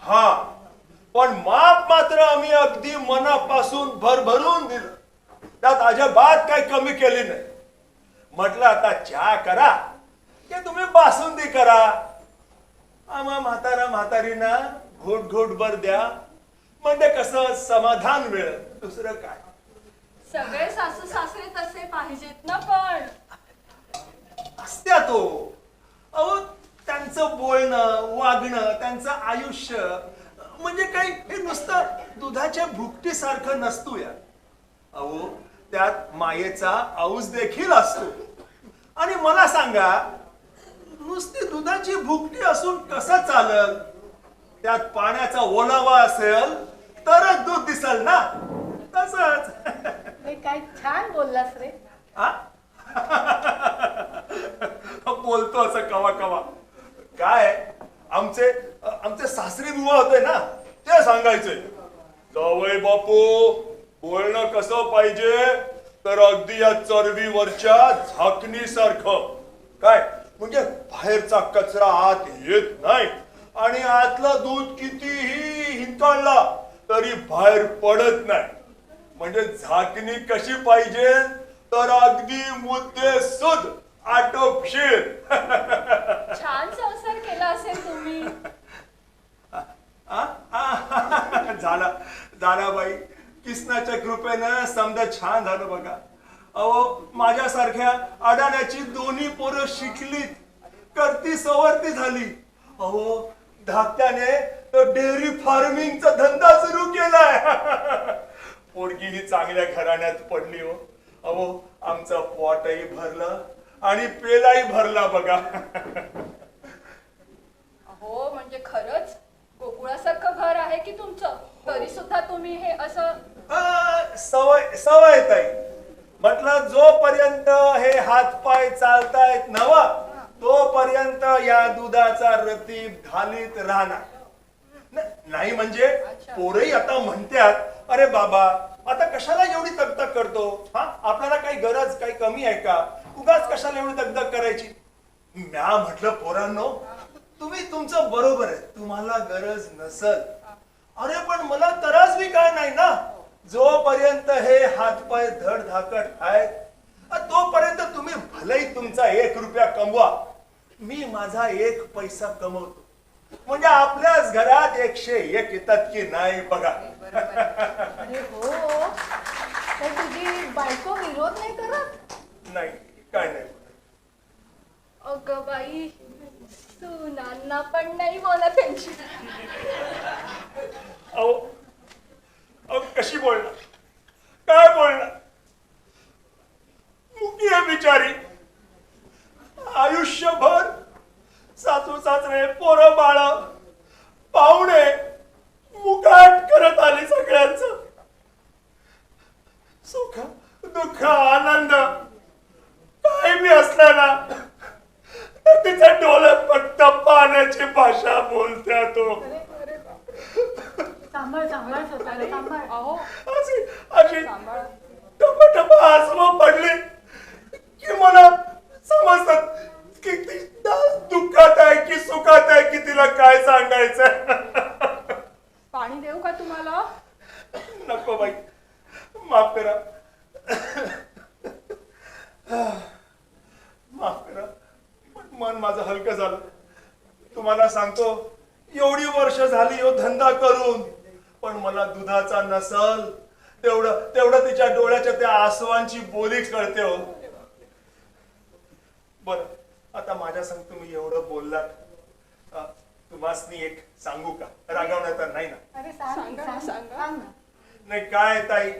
G: हा, पण माप मात्र आम्ही अगदी मनापासून भरभरून दिलं. त्यात अजिबात काही कमी केली नाही. म्हटलं आता चहा करा की तुम्ही बासुंदी करा. आम्हा म्हातारीना घोट घोटभर द्या, म्हणजे कसं समाधान मिळेल. दुसरं काय.
D: सगळे सासू सासरे तसे पाहिजेत ना. पण
G: असत्या तो. अहो त्यांचं बोलणं वागणं त्यांचं आयुष्य म्हणजे काही हे नुसतं दुधाच्या भुकटीसारखं नसतो या. अहो त्यात मायेचा औस देखील असतो. आणि मला सांगा, नुसती दुधाची भुकटी असून कसं चालल? त्यात पाण्याचा ओलावा असेल तरच दूध दिसल ना. तसंच.
J: हे काय छान बोललास रे.
G: बोलतो असं कवा कवा. काय आमचे सासरी बुवा होते ना, ते सांगायचे, जावई बापू बोलणं कसं पाहिजे तर अगदी या चरबीवरच्या झाकणीसारखं. काय म्हणजे बाहेरचा कचरा आत येत नाही आणि आतलं दूध कितीही हिंकळला तरी बाहेर पडत नाही. म्हणजे झाकणी कशी पाहिजे तर अगदी मुद्देसूद आटोपशीर.
D: छान संसार केला असेल तुम्ही.
G: झाला बाई. किसनाच्या कृपेनं समजा छान झालं बघा. अहो माझ्यासारख्या अडाण्याची दोन्ही पोरं शिकलीत, करती सवरती झाली. अहो धाकट्याने डेअरी फार्मिंगचा धंदा सुरू केलाय. पोरगी ही चांगल्या घराण्यात पडली हो. अहो आमचं पोटही भरलं आणि पेलाही भरला बघा.
D: हो म्हणजे खरंच गोकुळासारखं घर आहे की तुमचं. तरी सुद्धा तुम्ही हे असं.
G: सवय ताई. म्हटलं जोपर्यंत हे हातपाय चालतायत नवा तोपर्यंत या दुधाचा रतीब घालीत राहणार. नाही म्हणजे पोरही आता म्हणतात, अरे बाबा आता कशाला एवढी तगतग करतो हा? आपल्याला काही गरज काही कमी आहे का? उगाच कशाला एवढी तगतग करायची? म्या म्हटलं पोरांनो, तुम्ही तुमचं बरोबर आहे, तुम्हाला गरज नसल. अरे पण मला त्रास बी काय नाही ना. जोपर्यंत हे हातपाय धडधाकट आहेत तोपर्यंत तुम्ही भलेही तुमचा 1 रुपया कमवा, मी माझा 1 पैसा कमवतो. म्हणजे आपल्याच घरात 101 येतात की नाही बघा.
J: अरे हो, तर तुझी बायको विरोध नाही करत?
G: नाही, काय नाही.
D: अगं बाई, सुनांना पण नाही बोलत त्यांची.
G: अहो अहो कशी बोलणार, काय बोलणार. मुकी आहे बिचारी. आयुष्यभर सासू सासरे पोरं बाळ पाहुणे मुकाट करत आली सगळ्यांचं. सुख दुःख आनंद काय बी असला ना तर तिच्या डोळ्यात फक्त पाण्याची भाषा बोलत्या तो.
J: सांभाळ सांभाळ स्वतःला सांभाळ.
D: अहो
G: अशी अशी टप आसमं पडली की मला समजतात की ती दुःखात आहे की सुखात आहे की तिला काय सांगायचं.
D: पाणी देऊ का तुम्हाला?
G: नको बाई, माफ करा. माफ करा, पण मन माझं हलकं झालं. तुम्हाला सांगतो, एवढी वर्ष झाली हो धंदा करून, पण मला दुधाचा नसल तेवढं तिच्या डोळ्याच्या त्या आसवांची बोली कळते हो. बरं, आता माझ्या संग तुम्ही एवढं बोललात, तुम्हासनी एक सांगू का? रागवणार तर नाही ना?
J: अरे सांग सांग सांग ना.
G: नाही काय ताई,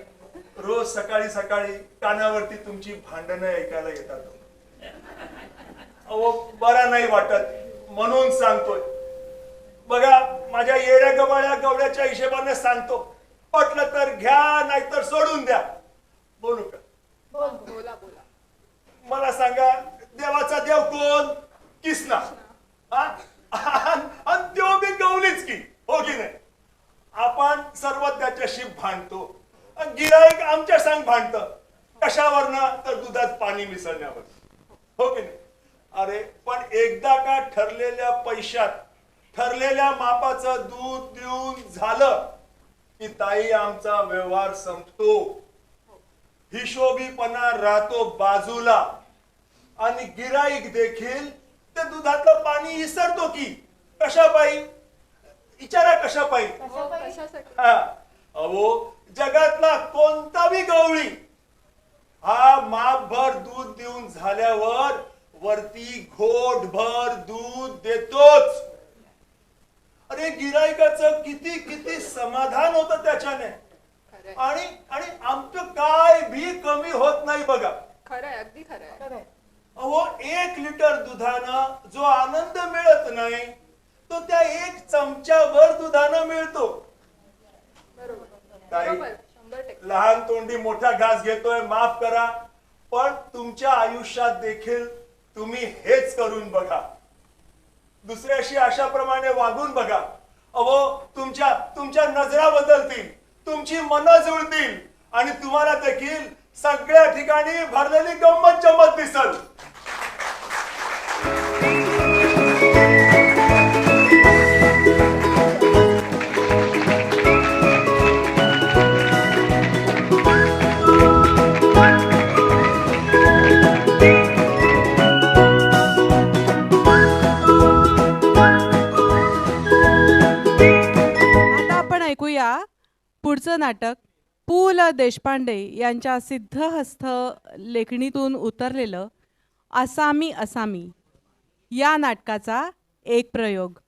G: रोज सकाळी सकाळी कानावरती तुमची भांडणं ऐकायला येतात. अहो बरा नाही वाटत म्हणून सांगतोय. बघा, माझ्या येड्या गबाळ्या गवड्याच्या हिशेबाने सांगतो. पटलं तर घ्या, नाहीतर सोडून द्या. बोलू का?
D: बोला बोला.
G: मला सांगा, देवाचा देव कोण? किसना. आणि देव बी गवलीच की, हो की नाही? आपण सर्व त्याच्याशी भांडतो. गिराईक आमच्या संग भांडत. कशावरनं? तर दुधात पाणी मिसळण्यावर, हो की नाही? अरे पण एकदा का ठरलेल्या पैशात ठरलेल्या मापाचं दूध देऊन झालं की ताई आमचा व्यवहार संपतो. हिशोबीपणा राहतो बाजूला आणि गिराईक देखील ते दुधातलं पाणी विसरतो की. कशापायी? विचारा कशापायी?
D: कशासाठी?
G: अहो जगातला कोणताही गवळी हा मापभर दूध देऊन झाल्यावर वरती घोटभर दूध देतोच. अरे गिराईकाचं किती किती समाधान होतं त्याच्याने. आणि आणि आमचं काय भी कमी होत नाही बघा.
D: खरंय, अगदी खरंय.
G: अहो 1 लिटर दुधानं जो आनंद मिळत नाही तो त्या 1 चमच्यावर दुधानं मिळतो. ताई,
D: 100%
G: लहान तोंडी मोठा घास घेतोय, माफ करा, पण तुमच्या आयुष्यात देखील तुम्ही हेच करून बघा. दुसऱ्याशी अशाप्रमाणे वागून बघा. अहो तुमच्या नजरा बदलतील, तुमची मनं जुळतील आणि तुम्हाला देखील सगळ्या ठिकाणी भरलेली गंमत जमत दिसल.
A: आता आपण ऐकूया पुढचं नाटक. पु ल देशपांडे यांच्या सिद्धहस्त लेखणीतून उतरलेलं असामी असामी या नाटकाचा एक प्रयोग.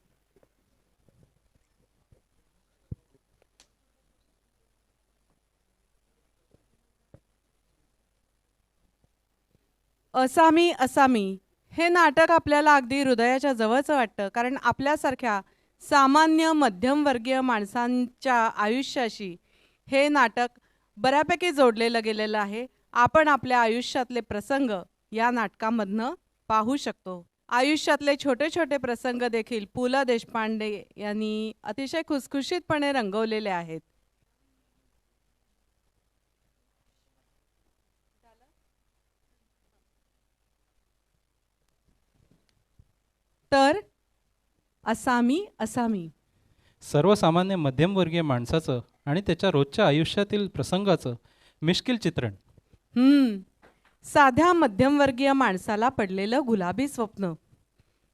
A: असामी असामी हे नाटक आपल्याला अगदी हृदयाच्या जवळचं वाटतं, कारण आपल्यासारख्या सामान्य मध्यमवर्गीय माणसांच्या आयुष्याशी हे नाटक बऱ्यापैकी जोडलेलं गेलेलं आहे. आपण आपल्या आयुष्यातले प्रसंग या नाटकामधनं पाहू शकतो. आयुष्यातले छोटे छोटे प्रसंग देखील पु ल देशपांडे यांनी अतिशय खुसखुशीतपणे रंगवलेले आहेत. तर असामी असामी
B: सर्वसामान्य मध्यमवर्गीय माणसाचं आणि त्याच्या रोजच्या आयुष्यातील प्रसंगाचं मिश्किल चित्रण.
A: साध्या मध्यमवर्गीय माणसाला पडलेलं गुलाबी स्वप्न.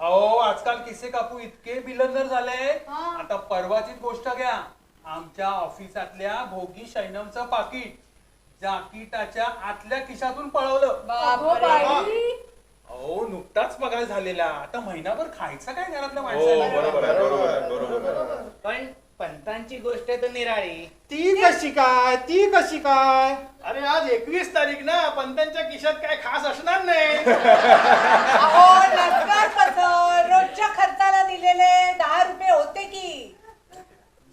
K: अहो आजकाल किस्से कापू इतके बिलंदर झाले.
C: हा.
K: आता परवाचीच गोष्ट घ्या. आमच्या ऑफिसातल्या भोगी शैनमचं पाकिट जाकीटाच्या आतल्या खिशातून पळवलं.
J: अगो बाई.
K: अहो नुकताच पगार झालेला. आता महिनाभर खायचं काय घरातल्या माणसाला.
H: पण पंतांची गोष्ट तर निराळी.
I: ती कशी काय अरे आज 21 तारीख ना. पंतांच्या खिशात काय खास असणार नाही.
C: अहो नसणार कसं, रोजच्या खर्चाला दिलेले 10 रुपये होते की.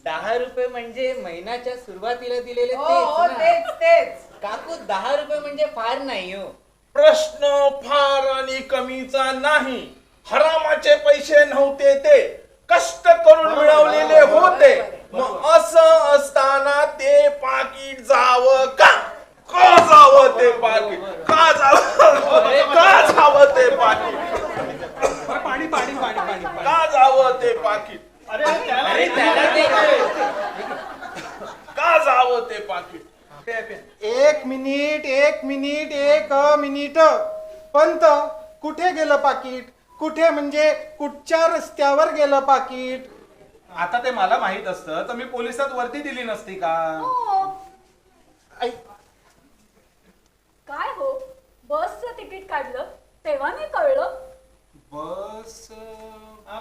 H: 10 रुपये म्हणजे महिन्याच्या सुरुवातीला दिलेले
C: हो
H: तेच ना.
C: तेच.
H: काकू 10 रुपये म्हणजे फार नाही हो.
G: प्रश्न फार आणि कमीचा नाही. हरामाचे पैसे नव्हते ते, कष्ट करून मिळवलेले होते. मग असं असताना ते पाकिट जावं का? का जावं ते पाकिट? का जावं ते पाकिट?
K: पाणी पाणी पाणी पाणी
G: का जावं ते पाकिट?
K: अरे
H: अरे त्याला ते
G: का जावं ते पाकिट?
I: एक मिनिट. पंत कुठे गेलं पाकिट? कुठे म्हणजे कुठच्या रस्त्यावर गेलं पाकिट? आता ते मला माहित असतं तर मी पोलिसात वर्दी दिली नसती का?
J: हो. काय हो, बसचं तिकीट काढलं तेव्हा नाही कळलं?
I: बस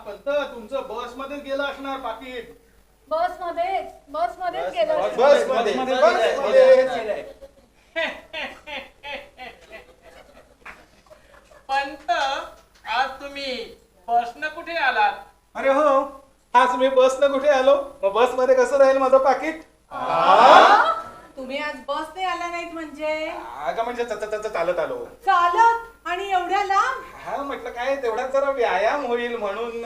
I: पंत तुमचं बस मध्ये गेलं असणार पाकिट.
J: बसमध्येच गेलं.
K: पंत आज तुम्ही बसनं कुठे आलात?
I: अरे हो, आज मी बसनं कुठे आलो? मग बस मध्ये कसं राहील माझं पाकिट?
C: तुम्ही आज बसने आला नाहीत म्हणजे?
I: अगं म्हणजे चालत आलो.
C: चालत आणि एवढ्या लांब?
I: हा म्हटलं काय तेवढा जरा व्यायाम होईल म्हणून.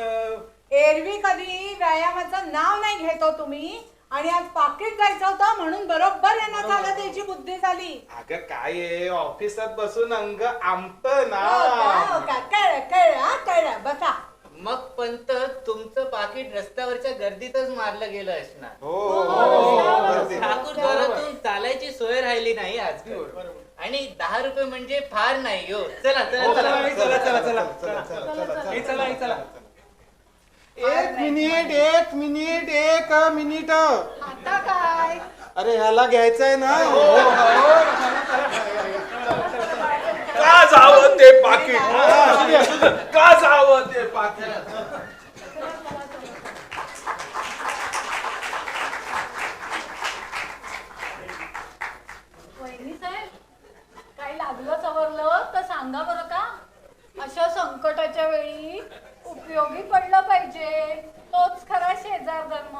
C: एरवी कधी व्यायामाचं नाव नाही घेतो तुम्ही, आणि आज पाकिट जायचं होतं म्हणून बरोबर यांना चालत यायची बुद्धी झाली.
I: अगं काय आहे, ऑफिसात बसून अंग आमत ना.
C: हो का? कळलं बसा.
H: मग पंत तुमचं पाकिट रस्त्यावरच्या गर्दीतच मारलं गेलं असणार. ठाकूर घरातून चालायची सोय राहिली नाही आज. आणि 10 रुपये म्हणजे फार नाही हो. चला चला चला
K: चला.
I: एक मिनिट.
J: आता काय?
I: अरे ह्याला घ्यायचंय ना.
G: का जावं ते पाकिट? का जावं ते पाकिट?
J: वहिनी साहेब, काही लागलं चवरलं तर सांगा बरं का. अशा संकटाच्या वेळी उपयोगी पडलं पाहिजे. तोच खरा शेजार धर्म.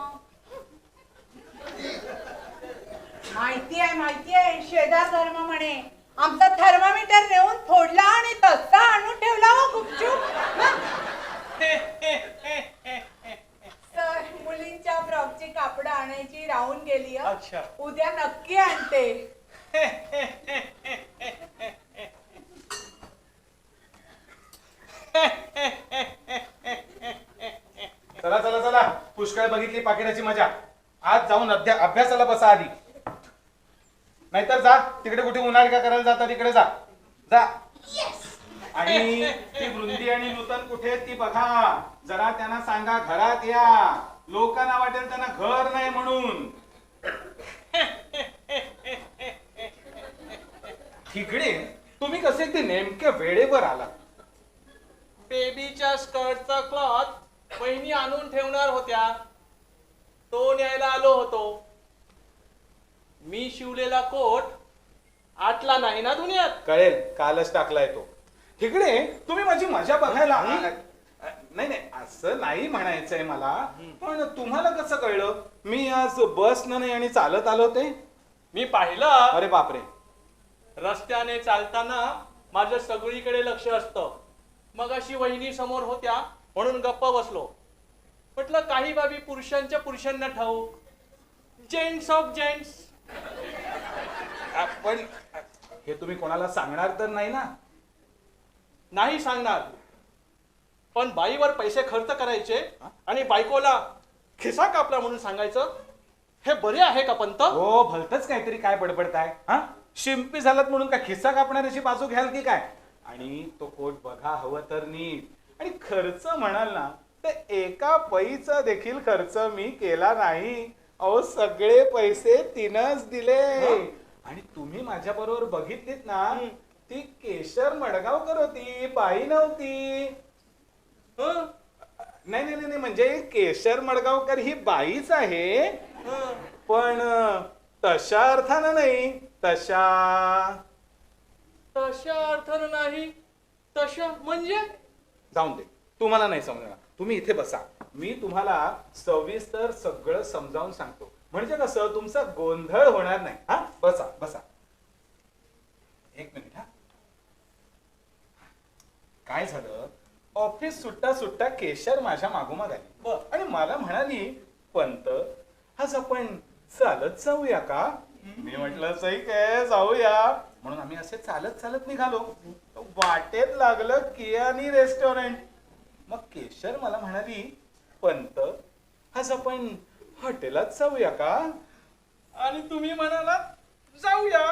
C: माहिती आहे शेजार धर्म म्हणे. आमचा थर्मामीटर नेऊन फोडला आणि तसा आणून ठेवला हो गुपचूप. सर, मुलींच्या फ्रॉकची कापड आणायची राहून गेली.
K: अच्छा.
C: उद्या नक्की आणते.
I: चला पुष्कळ बघितली पाकिटाची मजा. आज जाऊन अभ्यासाला बसा आधी. नाहीतर जा तिकडे कुठे उन्हाळी करायला जाता तिकडे जा. आणि ती वृंदी आणि नूतन कुठे आहेत ती बघा. जरा त्यांना सांगा घरात या. लोकांना वाटेल त्यांना घर नाही म्हणून. तिकडे तुम्ही कसे ते नेमक्या वेळेवर आला?
K: बेबीच्या स्कर्टचा क्लॉथ वहिनी आणून ठेवणार होत्या, तो न्यायला आलो होतो. मी शिवलेला कोट आटला नाही ना दुनियात.
I: कळेल, कालच टाकलाय तो. तिकडे तुम्ही माझी मजा बघायला. नाही असं नाही म्हणायचंय मला. पण तुम्हाला कसं कळलं मी आज बसनं नाही आणि चालत आलो ते?
K: मी पाहिलं.
I: अरे बापरे.
K: रस्त्याने चालताना माझं सगळीकडे लक्ष असतं. मग अशी वहिनी समोर होत्या म्हणून गप्प बसलो. म्हटलं काही बाबी पुरुषांना ठाऊक. Gents of gents.
I: पण हे तुम्ही कोणाला सांगणार तर नाही ना?
K: नाही सांगणार. पण बाईवर पैसे खर्च करायचे आणि बायकोला खिसा कापला म्हणून सांगायचं, हे बरे आहे का पंत?
I: हो, भलतच काहीतरी काय बडबडताय. हा, शिंपी झालात म्हणून काय खिस्सा कापणाऱ्याची बाजू घ्याल की काय? आणि तो कोट बघा हवं तर नीट.
K: आणि खर्च म्हणाल ना तर एका पैसा देखील खर्च मी केला नाही. अहो सगळे पैसे तिनंच दिले. आणि तुम्ही माझ्या बरोबर बघितलीत ना, ती केशर मडगावकर होती, बाई नव्हती. नाही नाही नाही, म्हणजे केशर मडगावकर ही बाईच आहे, पण तशा अर्थानं नाही. तशा
L: अर्थानं नाही. तशा म्हणजे
K: जाऊन दे, तुम्हाला नाही समजणार. तुम्ही इथे बसा, मी तुम्हाला सविस्तर सगळं समजावून सांगतो. म्हणजे कसं तुमचा गोंधळ होणार नाही. हा, बसा बसा. एक मिनिट. हा, काय झालं, ऑफिस सुट्टा सुट्टा केशर माझ्या मागोमाग आली आणि मला म्हणाली, पंत आज आपण चालत जाऊया का? मी म्हटलं सही काय, जाऊया. म्हणून आम्ही असे चालत चालत निघालो. वाटेत लागलं कियानी रेस्टॉरंट. मग केशर मला म्हणाली, पंत आज आपण हॉटेलात जाऊया का?
L: आणि तुम्ही म्हणाला जाऊया.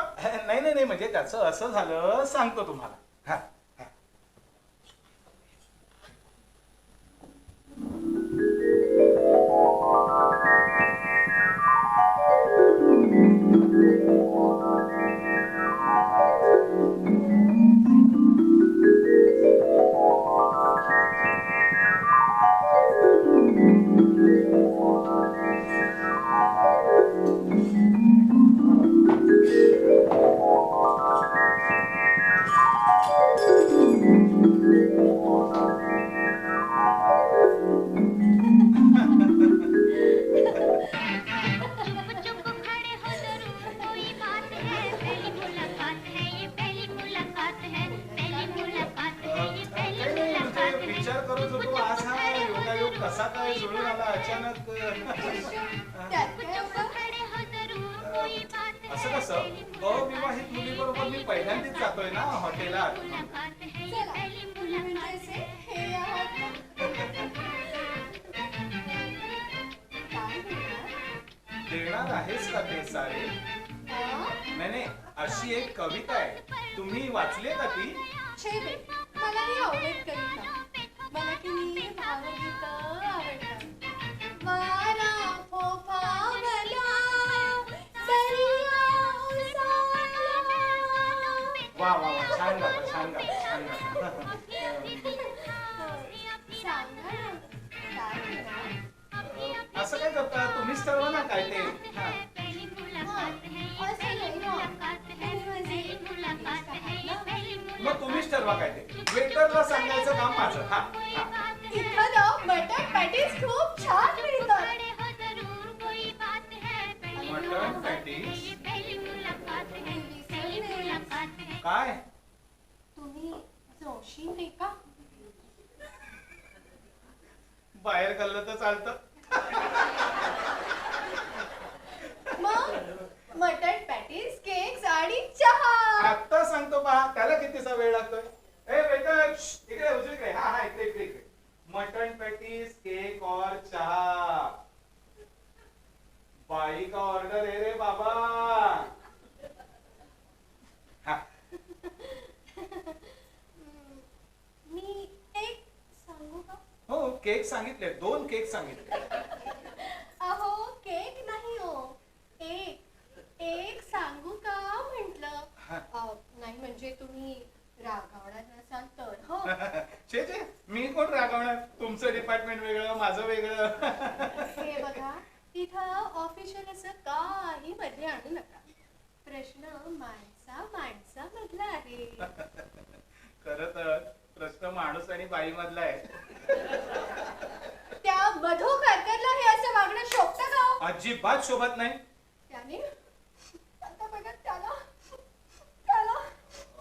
K: नाही नाही नाही, म्हणजे त्याचं असं झालं, सांगतो तुम्हाला. हा, विचार करत होतो आज हा योगायोग कसा काय जुळून आला अचानक. असं कसं, अविवाहित मुलीबरोबर मी पहिल्यांदाच जातोय ना हॉटेलात. देणार आहेस का ते सारे? नाही नाही, अशी एक कविता आहे, तुम्ही वाचली का ती?
E: मला ही आवडत कविता. मला की नाही भावगीत आवडतात. वारा फोफावला, दर्या उसाला.
K: वा वा वा, छान गाता, छान गाता, छान गाता.
E: सांगा ना, काय म्हणा?
K: असं काय करता, तुम्हीच ठरवा ना काय ते. हा.
E: असं नाही ना.
K: मग तुम्हीच ठरवा काय ते. वेटरला सांगायचं काम माझं. हा, हा.
E: इथं ना बटर पॅटीस खूप छान मिळतात.
K: मटण पॅटीस काय?
E: तुम्ही जोशी नाही का?
K: बाहेर खाल्लं तर चालतं.
E: मग मटण पॅटीस, केक्स आणि चहा.
K: आता सांगतो पहा, त्याला कितीसा वेळ लागतोय. ए वेटर, इकडे उजवीकडे. हा हा, इकडे इकडे इकडे. मटन पॅटीस, केक और चहा. बाई का ऑर्डर है रे बाबा. हा.
E: मी एक सांगू का?
K: हो, केक सांगितले, 2 केक सांगितले.
E: अहो केक नाही हो, एक सांगू का म्हंटल. नाही म्हणजे तुम्ही रागावणार नसाल तर. हो
K: छे छे, मी कोण रागवणार. तुमचं डिपार्टमेंट वेगळं, माझं वेगळं.
E: हे बघा, इथं ऑफिशियल असं काही मध्ये आणू नका. प्रश्न माणसा मधला आहे.
K: खरं तर प्रश्न माणूस आणि बाई मधला आहे.
E: त्या मधो करकरला हे असं वागणं शोभतं का?
K: अजिबात शोभत नाही.
E: त्याने आता बघा त्याला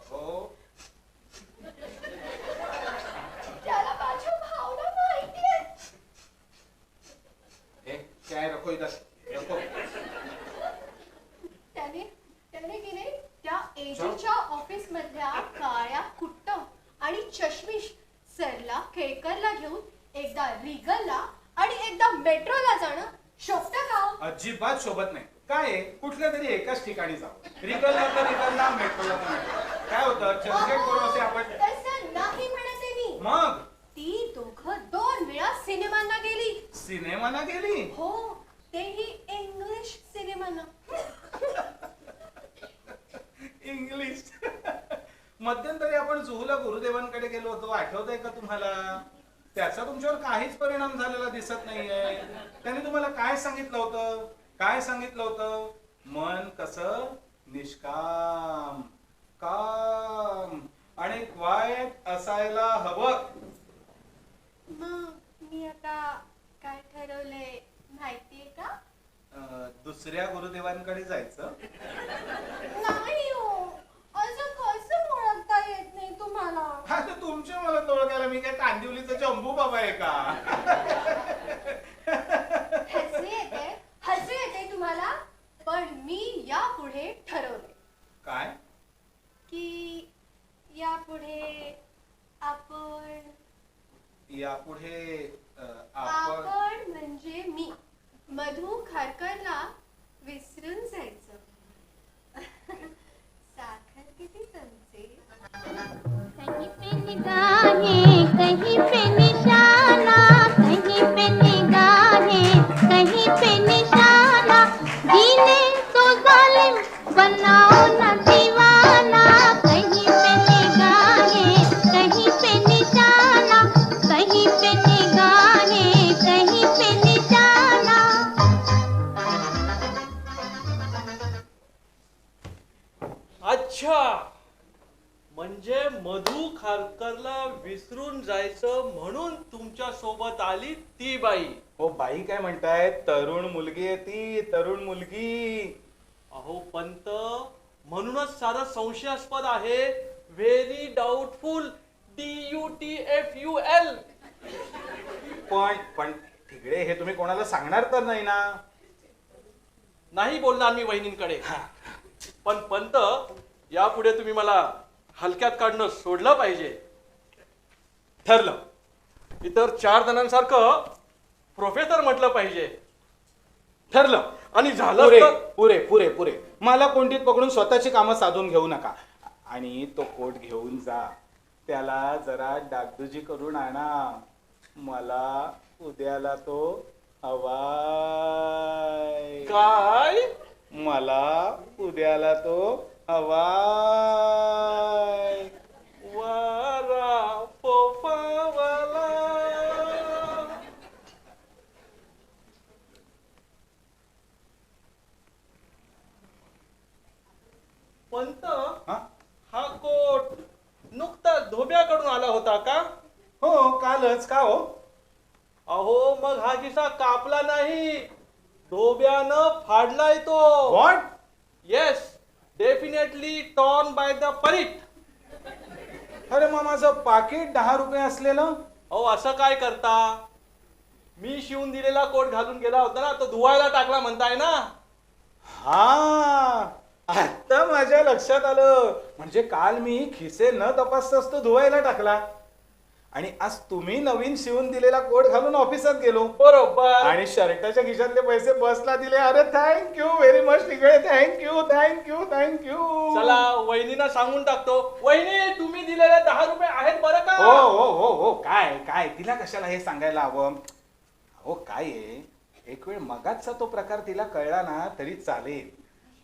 K: हो,
E: त्याला माझ्या भावना माहितीये.
K: काय रखो इधर, रखो.
E: त्याने गेले त्या एजीच्या ऑफिस मधल्या काळ्या कुट्ट आणि चष्मिश सरला केळकरला घेऊन एकदा रिगलला आणि एकदा मेट्रोला जाणं शोभतं का?
K: अजिबात शोभत नाही. काय आहे, कुठल्या तरी एकाच ठिकाणी जाऊ. रिगलला तर रिगलला, मेट्रोला तर मेट्रो. काय होतं, चर्चगेट करून असे आपण.
E: तसं नाही म्हणते मी.
K: मग
E: ती सिनेमांना गेली.
K: सिनेमाला गेली?
E: हो, तेही इंग्लिश सिनेमांना.
K: इंग्लिश. मध्यंतरी आपण जुहूला गुरुदेवांकडे गेलो होतो, आठवतंय का तुम्हाला? त्याचा तुमच्यावर काहीच परिणाम झालेला दिसत नाहीये. त्यांनी तुम्हाला काय सांगितलं होतं? काय सांगितलं होतं? मन कसं निष्काम, काम आणि क्वायट असायला हवं.
E: मग मी आता काय ठरवलंय माहितीये का?
K: दुसऱ्या गुरुदेवांकडे जायचं.
E: नाही हो, असं कसं ओळखता येत नाही तुम्हाला?
K: हा, तर तुमच्या मला ओळखायला मी काय कांदिवलीचा जम्बू बाबा आहे का?
E: हसू येते तुम्हाला, पण मी यापुढे ठरवले.
K: काय?
E: की यापुढे आपण आपण म्हणजे मी मधू खारकरला विसरून जायचं. साखर किती चमचे?
M: कहीं पे निगाहें, कहीं पे निशाना, कहीं पे निगाहें, कहीं पे निशाना, जीने तो जालिम बनाओ ना दीवाना. कहीं पे निगाहें, कहीं पे निशाना, कहीं पे निगाहें, कहीं पे निशाना.
L: अच्छा, म्हणजे मधू खारकरला विसरून जायचं म्हणून तुमच्या सोबत आली ती बाई.
K: हो, बाई काय म्हणताय? तरुण मुलगी आहे ती, तरुण मुलगी.
L: अहो पंत, म्हणूनच सारं संशयास्पद आहे. Very doubtful, DUTFUL.
K: पण तिकडे हे तुम्ही कोणाला सांगणार तर नाही ना?
L: नाही बोलणार मी वहिनींकडे. पण पंत, यापुढे तुम्ही मला हलक्यात काढणं सोडलं पाहिजे. ठरलं, इतर 4 जणांसारखं प्रोफेसर म्हटलं पाहिजे. ठरलं. आणि झालं
K: पुरे
L: तर-
K: पुरे पुरे पुरे. मला कोंडीत पकडून स्वतःची कामं साधून घेऊ नका. आणि तो कोट घेऊन जा, त्याला जरा डागडुजी करून आणा. मला उद्याला तो हवाय.
L: काय?
K: मला उद्याला तो हवाय.
L: वारा फोफावला. पंत, हा कोट नुकताच धोब्याकडून आला होता का?
K: हो, कालच. का हो?
L: अहो, मग हा किस्सा कापला नाही, धोब्यानं फाडलाय तो.
K: What?
L: Yes, definitely torn by the Parit.
K: अरे मग माझं पाकिट 10 रुपये असलेलं?
L: अहो, असं काय करता? मी शिवून दिलेला कोट घालून गेला होता ना, तो धुवायला टाकला म्हणताय ना?
K: हा, आता माझ्या लक्षात आलं. म्हणजे काल मी खिसे न तपासताच तो धुवायला टाकला आणि आज तुम्ही नवीन शिवून दिलेला कोट घालून ऑफिसात गेलो.
L: बरोबर.
K: आणि शर्टाच्या खिशातले पैसे बसला दिले. अरे थँक्यू व्हेरी मच. तिकडे थँक्यू थँक्यू थँक्यू.
L: चला, वहिनीला सांगून टाकतो. वहिनी, तुम्ही दिलेले 10 रुपये आहेत बरं का?
K: हो हो हो हो. काय काय तिला कशाला हे सांगायला हवं? हो, काय आहे, एक वेळ मगाचा तो प्रकार तिला कळला ना तरी चालेल,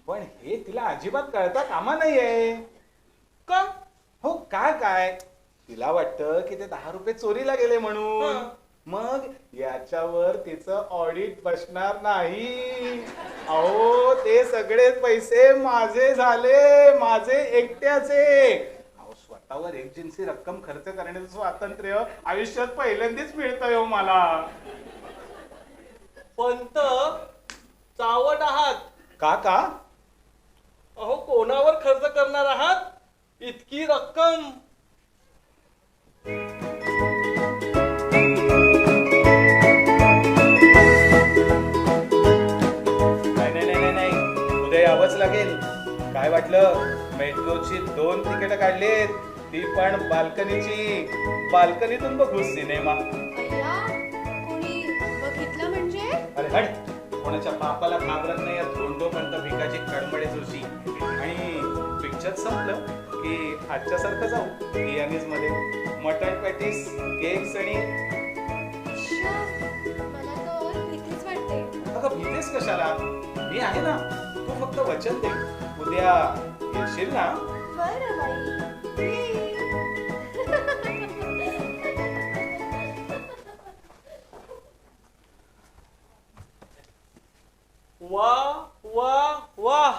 K: पण हे तिला अजिबात कळता कामा नाहीये.
L: का?
K: हो, काय तिला वाटतं की ते 10 रुपये चोरीला गेले म्हणून. मग याच्यावर तिचं ऑडिट बसणार नाही. अहो, ते सगळे पैसे माझे झाले, माझे एकट्याचे. अहो, स्वतःवर एकजिन्सी रक्कम खर्च करण्याचं स्वातंत्र्य आयुष्यात पहिल्यांदाच मिळतंय हो मला.
L: पंत, चावट आहात.
K: का?
L: अहो, कोणावर खर्च करणार आहात इतकी रक्कम?
K: नाही, उद्या यावंच लागेल. काय वाटलं, मेट्रोची 2 तिकीट काढलीत, ती पण बाल्कनीची. बाल्कनीतून बघू सिनेमा.
E: कोणी बघितलं म्हणजे?
K: अरे हट, कोणाच्या बापाला घाबरत नाही या धोंडोपंत भिकाची कडमडे जोशी. आणि पिक्चर संपलं की आजच्या सारखं जाऊ बियानीज मध्ये. मटण पॅटीस, केक्स आणि
D: मला तर भीतीच वाटते.
K: अगं भीतेस कशाला? मी आहे ना. तू फक्त वचन दे, उद्या येशील ना?
D: बरं बाई.
L: वा वा वा,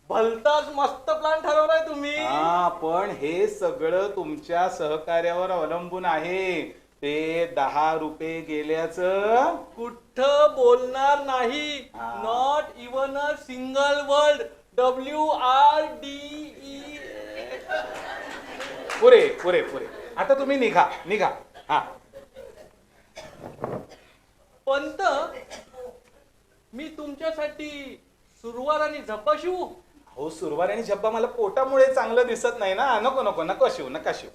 L: भलताच मस्त प्लॅन ठरवलाय तुम्ही.
K: हा, पण हे सगळं तुमच्या सहकार्यावर अवलंबून आहे. ते 10 रुपये गेल्याचं
L: कुठं बोलणार नाही.
K: हा.
L: Not even a single word. WRDE.
K: पुरे पुरे पुरे. आता तुम्ही निघा निघा. हा,
L: पंत, मी तुमच्यासाठी सुरुवात आणि झप्पा शिवू?
K: हो, सुरवार आणि झब्बा मला पोटामुळे चांगलं दिसत नाही ना. नको नको, नका शिव नका शिव.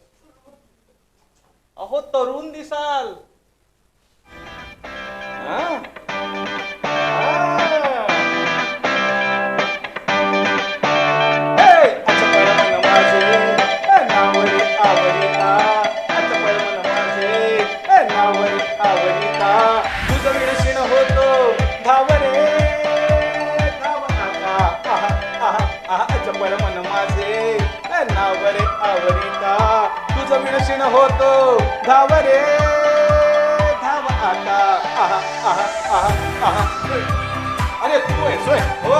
L: अहो, तरुण दिसाल.
K: हा? हे, अचपळ मन माझे, नावरी आवडिता. अचपळ मन माझे, नावरी आवडिता. तुझं विणशीण होतो धावरे धाव आका. आहा आहा आहा, अचपळ मन माझे, नावरे आवडिता. तुझं विणशीण होतो धावरे धाव आता. आहा आहा आहा आहा. अरे तू येतोय? हो,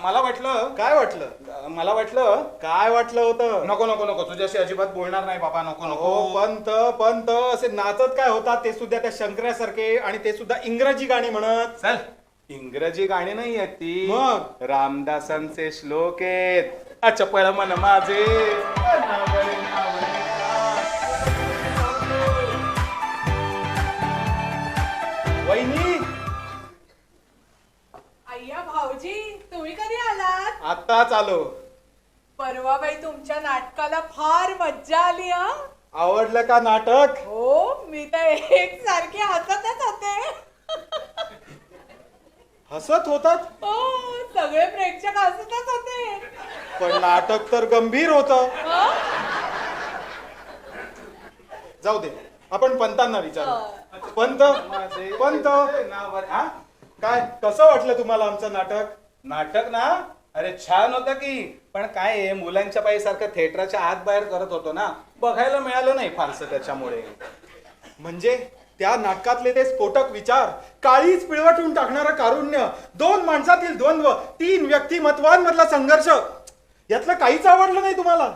K: मला वाटलं. काय वाटलं? मला वाटलं. काय वाटलं होतं? नको नको नको, तुझ्याशी अजिबात बोलणार नाही बाबा. नको नको. पंत पंत असे नाचत काय होतात, ते सुद्धा त्या शंकरासारखे, आणि ते सुद्धा इंग्रजी गाणी म्हणत. चल, इंग्रजी गाणी नाही आहेत ती, मग रामदासांचे श्लोक आहेत. अचपळ मन माझे, वहिनी.
C: अय्या भाऊजी, तुम्ही कधी आलात?
K: आत्ताच आलो.
C: परवा बाई तुमच्या नाटकाला फार मज्जा आली. हा,
K: आवडलं का नाटक?
C: हो, मी तर एक सारखी हसतच होते.
K: हसत होतात?
C: हो, सगळे प्रेक्षक हसतच होते.
K: पण नाटक तर गंभीर होतं.
C: हा?
K: जाऊ दे, आपण पंतांना विचारू. पंत पंत, हा? काय कसं वाटलं तुम्हाला आमचं नाटक? नाटक ना, अरे छान होतं की. पण काय आहे, मुलांच्या पायी सारखं थिएटरच्या आत बाहेर करत होतो ना, बघायला मिळालं नाही फारसं त्याच्यामुळे. म्हणजे त्या नाटकातले ते स्फोटक विचार, काळीच पिळवटून टाकणारं कारुण्य, 2 माणसातील द्वंद्व, 3 व्यक्तिमत्वांमधला संघर्ष, यातलं काहीच आवडलं नाही तुम्हाला?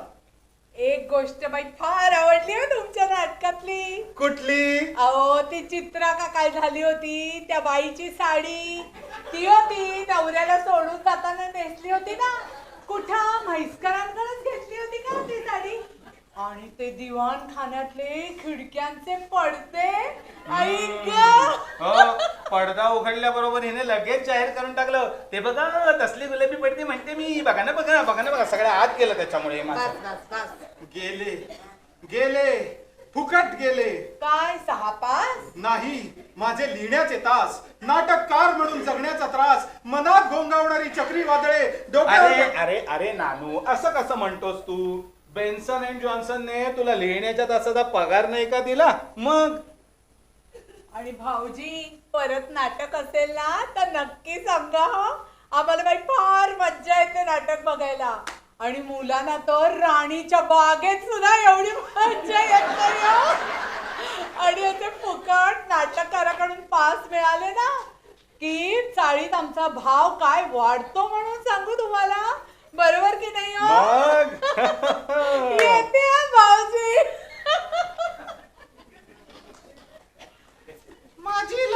C: एक गोष्ट बाई फार आवडली हो तुमच्या नाटकातली.
K: कुठली?
C: अहो, ती चित्रा का काय झाली होती, त्या बाईची साडी ती होती, नवऱ्याला सोडून जाताना नेसली होती ना. कुठं म्हैसकरांकडेच घेतली होती का ती साडी? आणि ते दिवाण खाण्यातले खिडक्यांचे पडदे, आई ग!
K: पडदा उघडल्याबरोबर हिने लगेच जाहीर करून टाकलं, ते बघा तसली गुलाबी पडते म्हणते मी. बघा ना बघा बघा ना बघा, सगळ्या आत गेलं त्याच्यामुळे. गेले गेले फुकट गेले.
C: काय 6-5?
K: नाही, माझे लिहिण्याचे तास, नाटककार म्हणून जगण्याचा त्रास, मनात घोंगावणारी चक्रीवादळे डोक्यावर. अरे अरे अरे नानू, असं कसं म्हणतोस तू? बेन्सन अँड जॉन्सनने तुला लिहिण्याच्या तासाचा पगार नाही का दिला? मग.
C: आणि भाऊजी, परत नाटक असेल ना तर नक्की सांगा. आम्हाला बाई फार मज्जा येते नाटक बघायला. आणि मुलांना तर राणीच्या बागेत सुद्धा एवढी मज्जा येते. आणि असे फुकट नाटककाराकडून पास मिळाले ना की चाळीत आमचा भाव काय वाढतो म्हणून सांगू तुम्हाला. बरोबर की नाही? येते भाऊजी.
K: माझी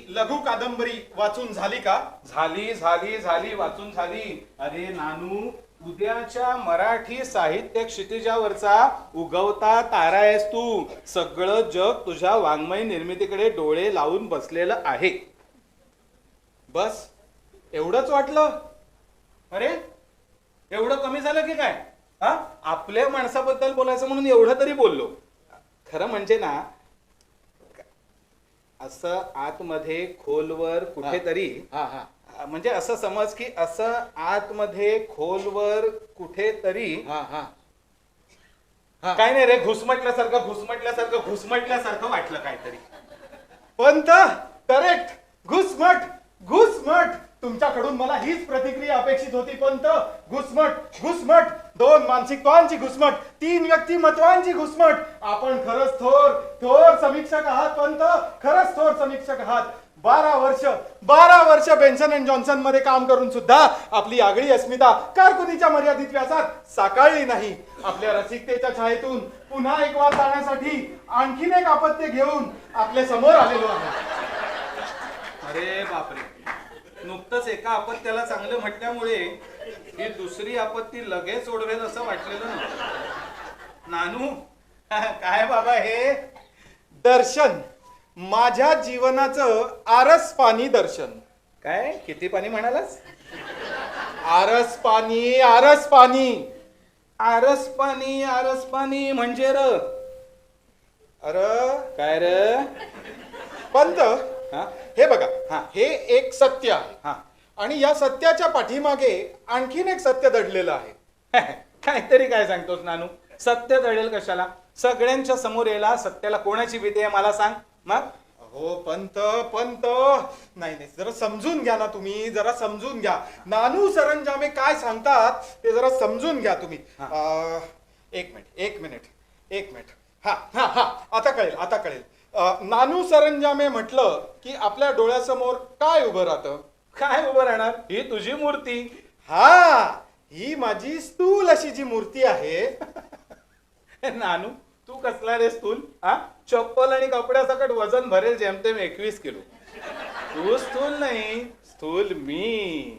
K: लघु कादंबरी वाचून झाली का? झाली झाली झाली, वाचून झाली. अरे नानू, उद्याच्या मराठी साहित्य क्षितिजावरचा उगवता तारा आहेस तू. सगळं जग तुझ्या वाङ्मय निर्मितीकडे डोळे लावून बसलेलं आहे. बस एवढंच वाटलं? अरे एवढं कमी झालं की काय? हा, आपल्या माणसाबद्दल बोलायचं म्हणून एवढं तरी बोललो. खरं म्हणजे ना, असं आतमध्ये खोलवर कुठेतरी, म्हणजे असं समज की असं आतमध्ये खोलवर कुठेतरी काय नाही रे, घुसमटल्यासारखं वाटलं काहीतरी. पंत, करेक्ट. घुसमट. तुमच्याकडून मला हीच प्रतिक्रिया अपेक्षित होती पंत. घुसमट. 2 मानसिकत्वांची घुसमट, 3 व्यक्तिमत्वांची घुसमट. आपण खरंच थोर समीक्षक आहात पंत, खरंच थोर समीक्षक आहात. 12 वर्ष बेन्सन अँड जॉन्सन मध्ये काम करून सुद्धा आपली आगळी अस्मिता कारकुनीच्या मर्यादित व्यासात साकारली नाही. आपल्या रसिकतेच्या छायेतून पुन्हा एक वार जाण्यासाठी आणखीन एक अपत्य घेऊन आपल्या समोर आलेलो आहे.
N: अरे बापरे, नुकतंच एका अपत्याला चांगलं म्हटल्यामुळे ही दुसरी आपत्ती लगेच ओढवेल असं वाटलेलं नव्हतं.
K: नानू, काय बाबा हे दर्शन, माझ्या जीवनाचं आरस पाणी दर्शन. काय किती पाणी म्हणालास? आरस पाणी म्हणजे काय र पंत, हे बघा, हे एक सत्य आहे आणि या सत्याच्या पाठीमागे आणखीन एक सत्य दडलेलं आहे.
N: काहीतरी काय सांगतोस नानू? सत्य दळेल कशाला? सगळ्यांच्या समोर यायला सत्याला कोणाची भीती आहे मला सांग. मग
K: हो पंत, नाही, जरा समजून घ्या ना तुम्ही, जरा समजून घ्या. नानू सरंजामे काय सांगतात ते जरा समजून घ्या तुम्ही. एक मिनिट. आता कळेल. नानू सरंजामे म्हटलं की आपल्या डोळ्यासमोर काय उभं राहतं?
N: काय उभं राहणार? ही तुझी मूर्ती.
K: ही माझी स्थूल अशी जी मूर्ती आहे.
N: नानू, तू कसला रे स्थूल? चप्पल आणि कपड्यासकट वजन भरेल जेमतेम 21 किलो. तू स्थूल नाही, स्थूल मी.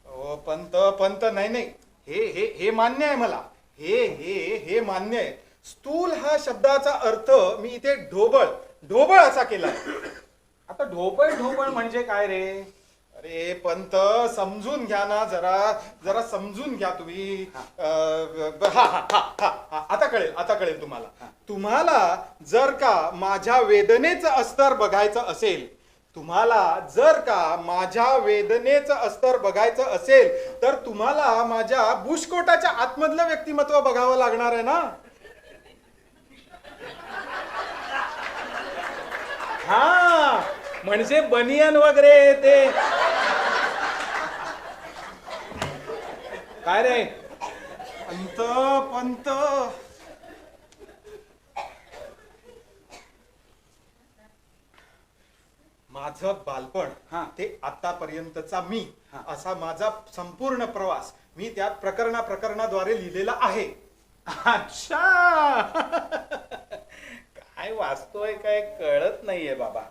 K: ओ पंत, नाही, हे मान्य आहे मला. हे मान्य आहे. स्थूल हा शब्दाचा अर्थ मी इथे ढोबळ असा केला.
N: आता ढोबळ म्हणजे काय रे?
K: अरे पंत, समजून घ्या ना, जरा समजून घ्या तुम्ही. आता कळेल तुम्हाला जर का माझ्या वेदनेचं अस्तर बघायचं असेल तर तुम्हाला माझ्या बुशकोटाच्या आतमधलं व्यक्तिमत्व बघावं लागणार आहे ना.
N: म्हणजे बनियन वगैरे ते काय रे?
K: पंत, माझं बालपण ते आतापर्यंतचा मी, असा माझा संपूर्ण प्रवास मी त्यात प्रकरणाद्वारे लिहिलेला आहे.
N: अच्छा, काय वाचतोय काय कळत नाहीये बाबा.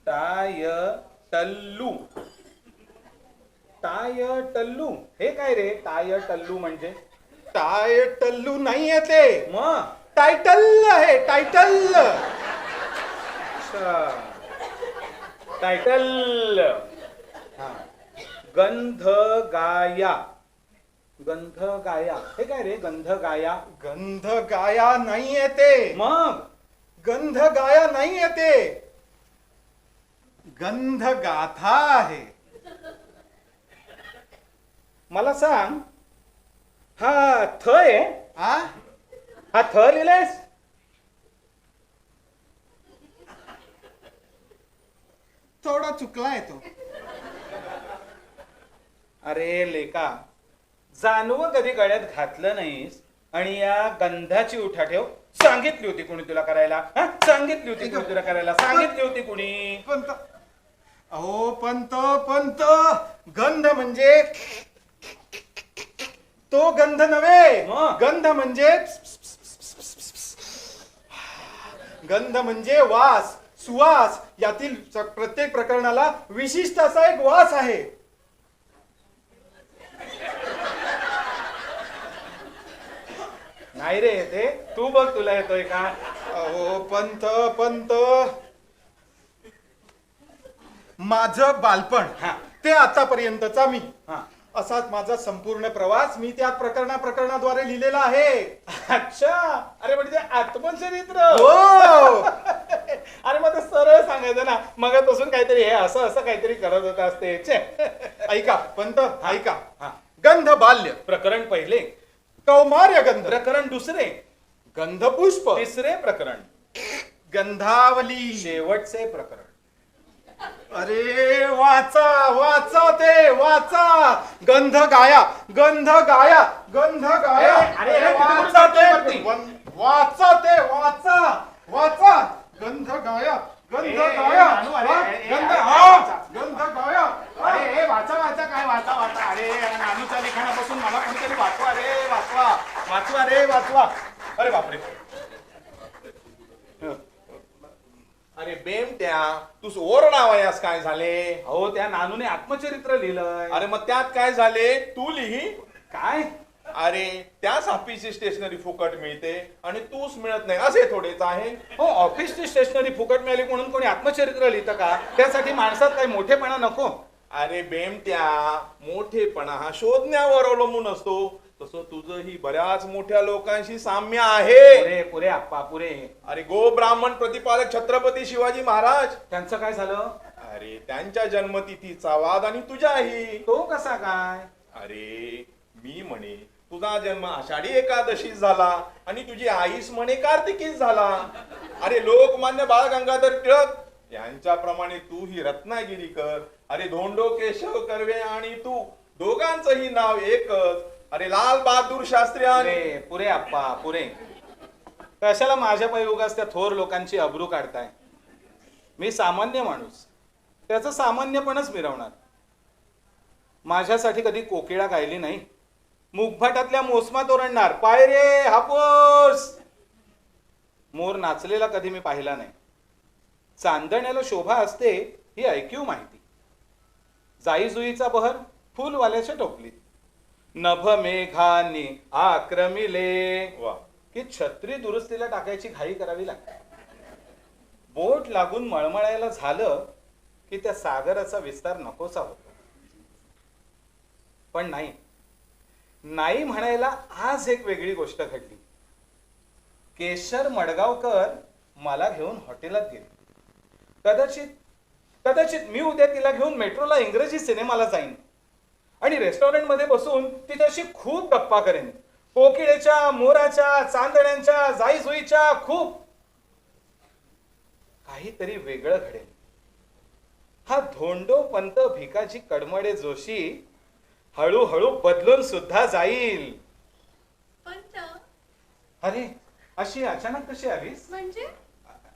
N: टायटल्लू हे काय रे? टायटल्लू म्हणजे?
K: टायटल्लू नाहीये ते,
N: मग
K: टायटल आहे, टायटल.
N: टायटल. गंधगाया हे काय रे?
K: गंधगाया नाहीये ते.
N: मग
K: गंधगाया नाहीये ते, गंधगाथा आहे.
N: मला सांग, हा थ आहे? हा थ लिहिलायस?
K: थोडा चुकलाय तो.
N: अरे लेका, जानवं कधी गळ्यात घातलं नाहीस आणि या गंधाची उठाठेव सांगितली होती कोणी तुला करायला? सांगितली होती कोणी?
K: अहो पंत, गंध म्हणजे तो गंध नव्हे. गंध म्हणजे वास, सुवास. यातील प्रत्येक प्रकरणाला विशिष्ट असा एक वास आहे.
N: नाही रे, ते तू बघ तुला येतोय का?
K: अहो पंत, माझं बालपण ते आतापर्यंतचा मी, असाच माझा संपूर्ण प्रवास मी त्यात प्रकरणाद्वारे लिहिलेला आहे.
N: अच्छा, अरे म्हणजे आत्मचरित्र.
K: हो.
N: अरे मग ते सरळ सांगायचं ना, मगापासून काहीतरी हे असं काहीतरी करत होता असते.
K: ऐका पंत, ऐका. गंध बाल्य
N: प्रकरण पहिले.
K: कौमार्य गंध
N: प्रकरण दुसरे.
K: गंधपुष्प
N: तिसरे प्रकरण.
K: गंधावली
N: शेवटचे प्रकरण.
K: अरे वाचा वाचा ते वाचा. गंध गाया गंध गाया गंध गाया.
N: अरे, अरे,
K: वाचा ते
N: वरती.
K: वाचा ते वाचा वाचा. गंध गाया गंध गाया
N: नानू, अरे,
K: गंध
N: अरे,
K: हा गंध गाया.
N: अरे वाचा वाचा काय वाचा वाचा. अरे नानूच्या लिखाणापासून मला कोणीतरी वाचवा रे वाचवा. वाचवा रे वाचवा.
K: अरे बापरे.
L: अरे बेमट्या तू ओरडावयास काय झाले?
N: हो त्या नानूने आत्मचरित्र लिहिलंय.
L: अरे मग त्यात काय झाले? तू लिही
N: काय?
L: अरे त्याच ऑफिसची स्टेशनरी फुकट मिळते आणि तूच मिळत नाही असे थोडेच आहे.
N: हो ऑफिसची स्टेशनरी फुकट मिळाली म्हणून कोणी आत्मचरित्र लिहितं का? त्यासाठी माणसात काही मोठेपणा नको.
L: अरे बेमट्या मोठेपणा हा शोधण्यावर अवलंबून असतो. तसं तुझंही बऱ्याच मोठ्या लोकांशी साम्य आहे.
N: पुरे पुरे आप्पा पुरे.
L: अरे गो ब्राह्मण प्रतिपालक छत्रपती शिवाजी महाराज
N: त्यांचं काय झालं?
L: अरे त्यांच्या जन्मतिथीचा वाद आणि तुझ्याही.
N: तो कसा काय?
L: अरे मी म्हणे तुझा जन्म आषाढी एकादशीच झाला आणि तुझी आईस म्हणे कार्तिकीच झाला. अरे लोकमान्य बाळ गंगाधर टिळक यांच्याप्रमाणे तू ही रत्नागिरी कर. अरे धोंडो केशव कर्वे आणि तू दोघांचंही नाव एकच. अरे लाल बहादूर शास्त्री आणि
N: पुरे आप्पा पुरे. कशाला माझ्या पायी उगाच त्या थोर लोकांची अब्रू काढताय? मी सामान्य माणूस त्याचं सामान्यपणच मिरवणार. माझ्यासाठी कधी कोकिळा गायली नाही. मुखभाटातल्या मोसमात ओरडणार पाय रे हापूस. मोर नाचलेला कधी मी पाहिला नाही. चांदण्याला शोभा असते ही ऐकीव माहिती. जाईजुईचा बहर फुलवाल्याच्या टोपलीत. नभ मेघांनी आक्रमिले की छत्री दुरुस्तीला टाकायची घाई करावी लागते. बोट लागून मळमळायला झालं की त्या सागराचा विस्तार नकोसा होतो. पण नाही नाही म्हणायला आज एक वेगळी गोष्ट घडली. केशर मडगावकर मला घेऊन हॉटेलात गेले. कदाचित मी उद्या तिला घेऊन मेट्रोला इंग्रजी सिनेमाला जाईन आणि रेस्टॉरंट मध्ये बसून तिच्याशी खूप गप्पा करेन. कोकिळेच्या मोराच्या चांदण्यांच्या जाईजुईच्या खूप काहीतरी वेगळं घडेल. हा धोंडो पंत भिकाजी कडमडे जोशी हळूहळू बदलून सुद्धा जाईल.
E: पंत
N: अरे अशी अचानक कशी आलीस?
E: म्हणजे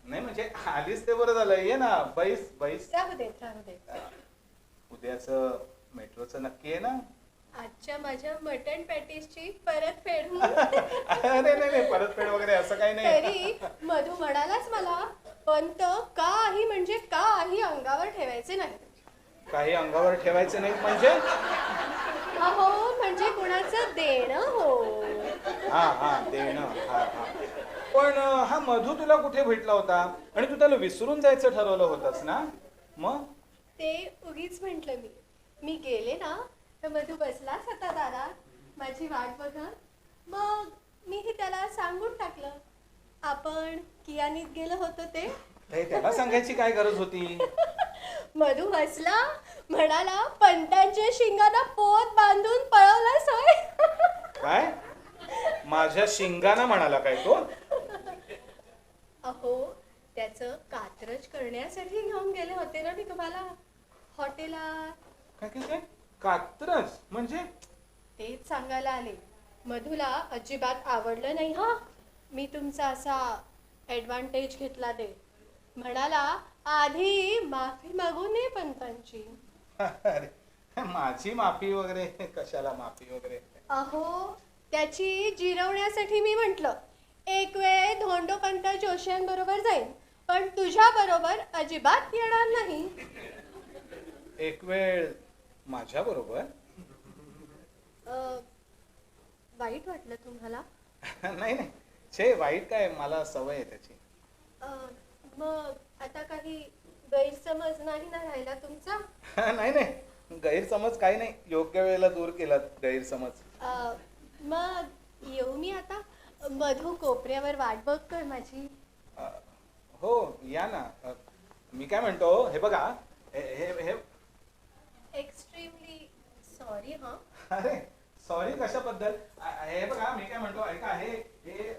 N: नाही म्हणजे आलीस ते बरं झालं. ये ना बैस बैस.
E: राहू देत राहू देत.
N: उद्याच मेट्रोचं नक्की आहे ना?
E: आजच्या माझ्या मटन पॅटीसची परतफेड.
N: अरे नाही परतफेड वगैरे असं काही नाही.
E: तरी मधू म्हणालाच मला पंत काही म्हणजे काही अंगावर ठेवायचे नाही.
N: काही अंगावर ठेवायचे नाही म्हणजे?
E: अहो म्हणजे कुणाचं देणं हो.
N: हा देणं. हा. पण हा मधू तुला कुठे भेटला होता आणि तू त्याला विसरून जायचं ठरवलं होतंस ना? मग
E: ते उगीच म्हंटल मी गेले ना तर मधू बसलाच होता दारात माझी वाट बघत. मग मीही त्याला सांगून टाकलं आपण कियानीत गेलो होतो ते.
N: त्याला सांगायची काय गरज होती?
E: मधू हसला म्हणाला पंतांच्या शिंगाला पोत बांधून पळवला सोय.
N: काय? माझ्या शिंगाना म्हणाला काय तो?
E: अहो त्याचं कात्रज करण्यासाठी घेऊन गेले होते ना मी तुम्हाला हॉटेलात.
N: काय कात्रज म्हणजे?
E: तेच सांगायला आले. मधूला अजिबात आवडलं नाही हा मी तुमचा असा ऍडव्हान्टेज घेतला ते. म्हणाला आधी माफी मागून ये पंतांची.
N: अरे माझी माफी वगैरे कशाला माफी वगैरे?
E: अहो त्याची जिरवण्यासाठी मी म्हंटल एक वेळ धोंडोपंत जोशींबरोबर जाईन पण तुझ्या बरोबर अजिबात येणार नाही.
N: एक वेळ माझ्या बरोबर?
E: वाईट वाटलं तुम्हाला?
N: नाही छे वाईट काय मला सवय आहे त्याची.
E: मग आता काही गैरसमज नाही ना राहिला तुमचा?
N: नाही गैरसमज काही नाही. योग्य वेळेला दूर केला गैरसमज.
E: मग येऊ मी आता? मधू कोपऱ्यावर वाट बघतोय माझी.
N: हो या ना. मी काय म्हणतो हे बघा हे
E: एक्स्ट्रीमली सॉरी हा.
N: अरे
K: सॉरी कशाबद्दल? हे बघा मी काय म्हणतो ऐका, हे हे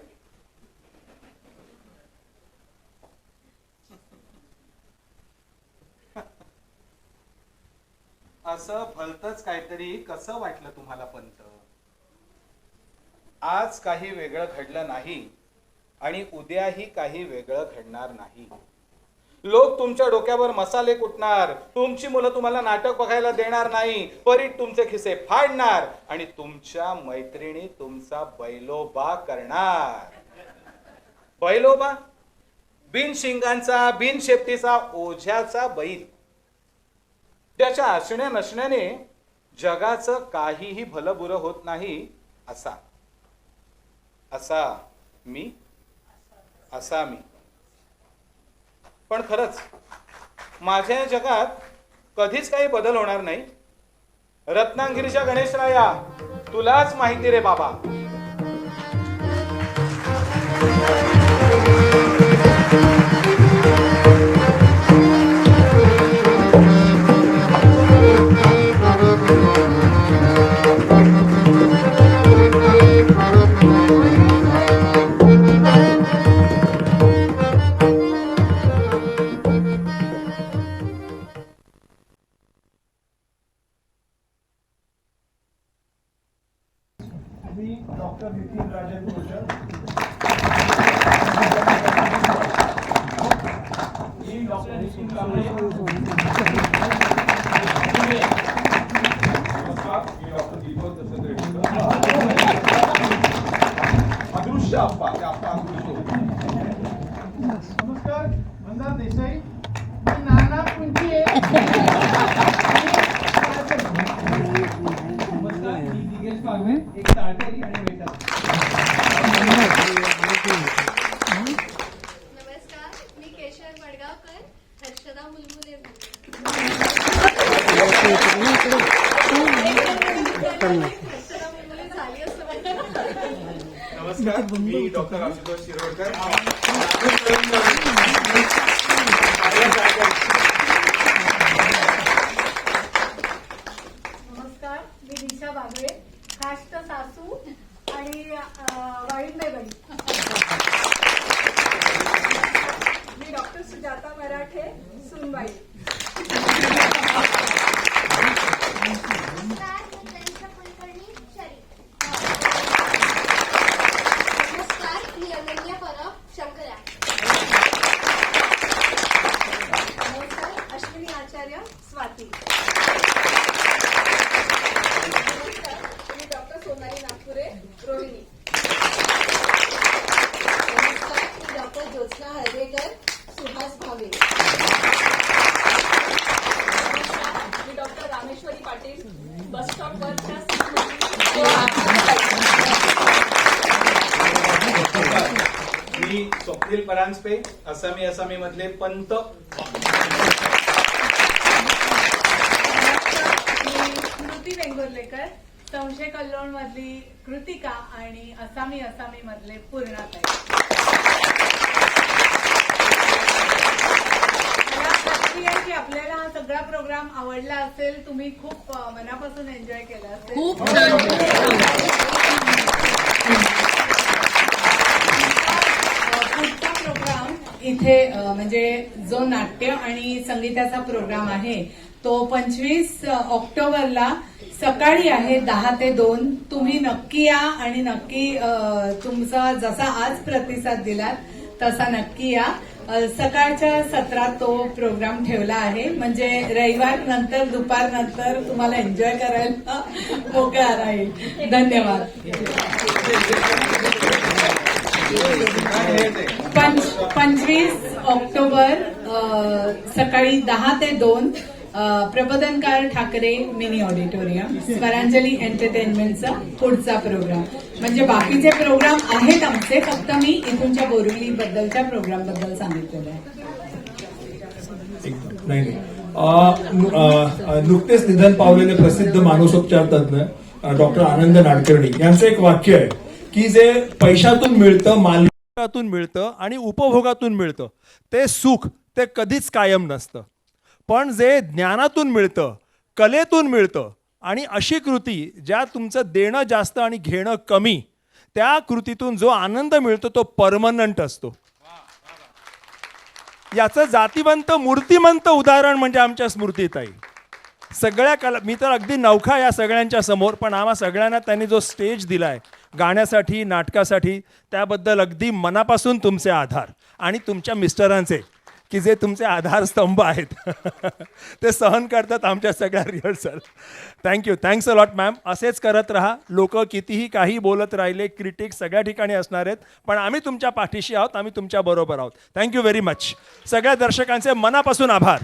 K: असं भलतच काहीतरी कसं वाटलं तुम्हाला पंत? आज काही वेगळं घडलं नाही आणि उद्याही काही वेगळं घडणार नाही. लोक तुमच्या डोक्यावर मसाले कुटणार, तुमची मुलं तुम्हाला नाटक बघायला देणार नाही, परीट तुमचे खिसे फाडणार आणि तुमच्या मैत्रिणी तुमचा बैलोबा करणार. बैलोबा? बिन शिंगांचा, बिन शेपटीचा, ओझ्याचा बैल. त्याच्या असण्या नसण्याने जगाचं काहीही भलं बुरं होत नाही. असा मी पण खरंच माझ्या या जगात कधीच काही बदल होणार नाही. रत्नागिरीच्या गणेशराया, तुलाच माहिती रे बाबा.
G: Doctor Nitin Rajan Joshi, doctor Nitin Kamble, doctor Deepak अदृश्य अप्पा
I: नमस्कार, मंदार देसाई, मी नाना पुंचे. नमस्कार, मी दिगेश पागवे, एक ताळकरी आणि वेटर.
O: नमस्कार, मी केशव वडगावकर, हर्षदा मुलमुले.
L: नमस्कार, मी डॉक्टर आशुतोष शिरोडकर.
J: नमस्कार, मी दिशा बागवे, खाष्ट सासू आणि वाळिंबेबाई.
E: मी डॉक्टर सुजाता मराठे, सुनबाई.
O: नमस्कार, मी तनिषा कुलकर्णी, शरीफ. नमस्कार, मी अनन्या परब, शंकरा.
E: नमस्कार, अश्विनी आचार्य, स्वाती. नमस्कार, मी डॉक्टर सोनाली नागपुरे, रोहिणी.
F: नमस्कार, मी डॉक्टर ज्योत्स्ना हळवेकर, सुहास भावे.
E: नमस्कार, मी डॉक्टर रामेश्वरी पाटील, बस स्टॉपवरच्या.
K: मी स्वप्नील परांजपे, असामी मधले पंत.
C: मी कृती वेंगुर्लेकर, संशय कल्लोळ मधली कृतिका आणि असामी मधले पूर्णाताई. मला खात्री आहे की आपल्याला हा सगळा प्रोग्राम आवडला असेल. तुम्ही खूप मनापासून एन्जॉय केला असेल. पुढचा प्रोग्राम इथे म्हणजे जो नाट्य आणि संगीताचा प्रोग्राम आहे तो 25 ऑक्टोबरला सकाळी आहे 10 ते 2. तुम्ही नक्की या आणि नक्की तुमचा जसा आज प्रतिसाद दिलात तसा नक्की या. सकाळच्या सत्रात तो प्रोग्राम ठेवला आहे म्हणजे रविवार नंतर दुपार नंतर तुम्हाला एन्जॉय करायला मोकळा राहील. धन्यवाद. 25 ऑक्टोबर सकाळी 10 ते 2 प्रबोधनकार ठाकरे मिनी ऑडिटोरियम, स्वरांजली एंटरटेनमेंटचा पुढचा प्रोग्राम. म्हणजे बाकीचे प्रोग्राम आहेत आमचे, फक्त मी इथूनच्या बोरिवली बद्दलच्या प्रोग्राम बद्दल सांगितलेलं आहे.
G: नाही नुकतेच निधन पावलेले प्रसिद्ध मानसोपचार तज्ञ डॉक्टर आनंद नाडकर्णी यांचं एक वाक्य आहे की जे पैशातून मिळतं, मालमत्तातून मिळतं आणि उपभोगातून मिळतं ते सुख ते कधीच कायम नसतं, पण जे ज्ञानातून मिळतं, कलेतून मिळतं आणि अशी कृती ज्या तुमचं देणं जास्त आणि घेणं कमी, त्या कृतीतून जो आनंद मिळतो तो परमनंट असतो. याचं जातिवंत मूर्तिमंत उदाहरण म्हणजे आमच्या स्मृतीताई. सगळ्या मी तर अगदी नवखा या सगळ्यांच्या समोर, पण आम्हा सगळ्यांना त्यांनी जो स्टेज दिलाय गाण्यासाठी, नाटकासाठी, त्याबद्दल अगदी मनापासून तुमचे आभार. आणि तुमच्या मिस्टरांचे, की जे तुमचे आधारस्तंभ आहेत ते सहन करतात आमच्या सगळ्या rehearsal. Thank you, thanks a lot ma'am. असेच करत राहा. लोक कितीही काही बोलत राहिले, क्रिटिक सगळ्या ठिकाणी असणार आहेत, पण आम्ही तुमच्या पाठीशी आहोत, आम्ही तुमच्या बरोबर आहोत. Thank you very much. सगळ्या दर्शकांचे मनापासून आभार.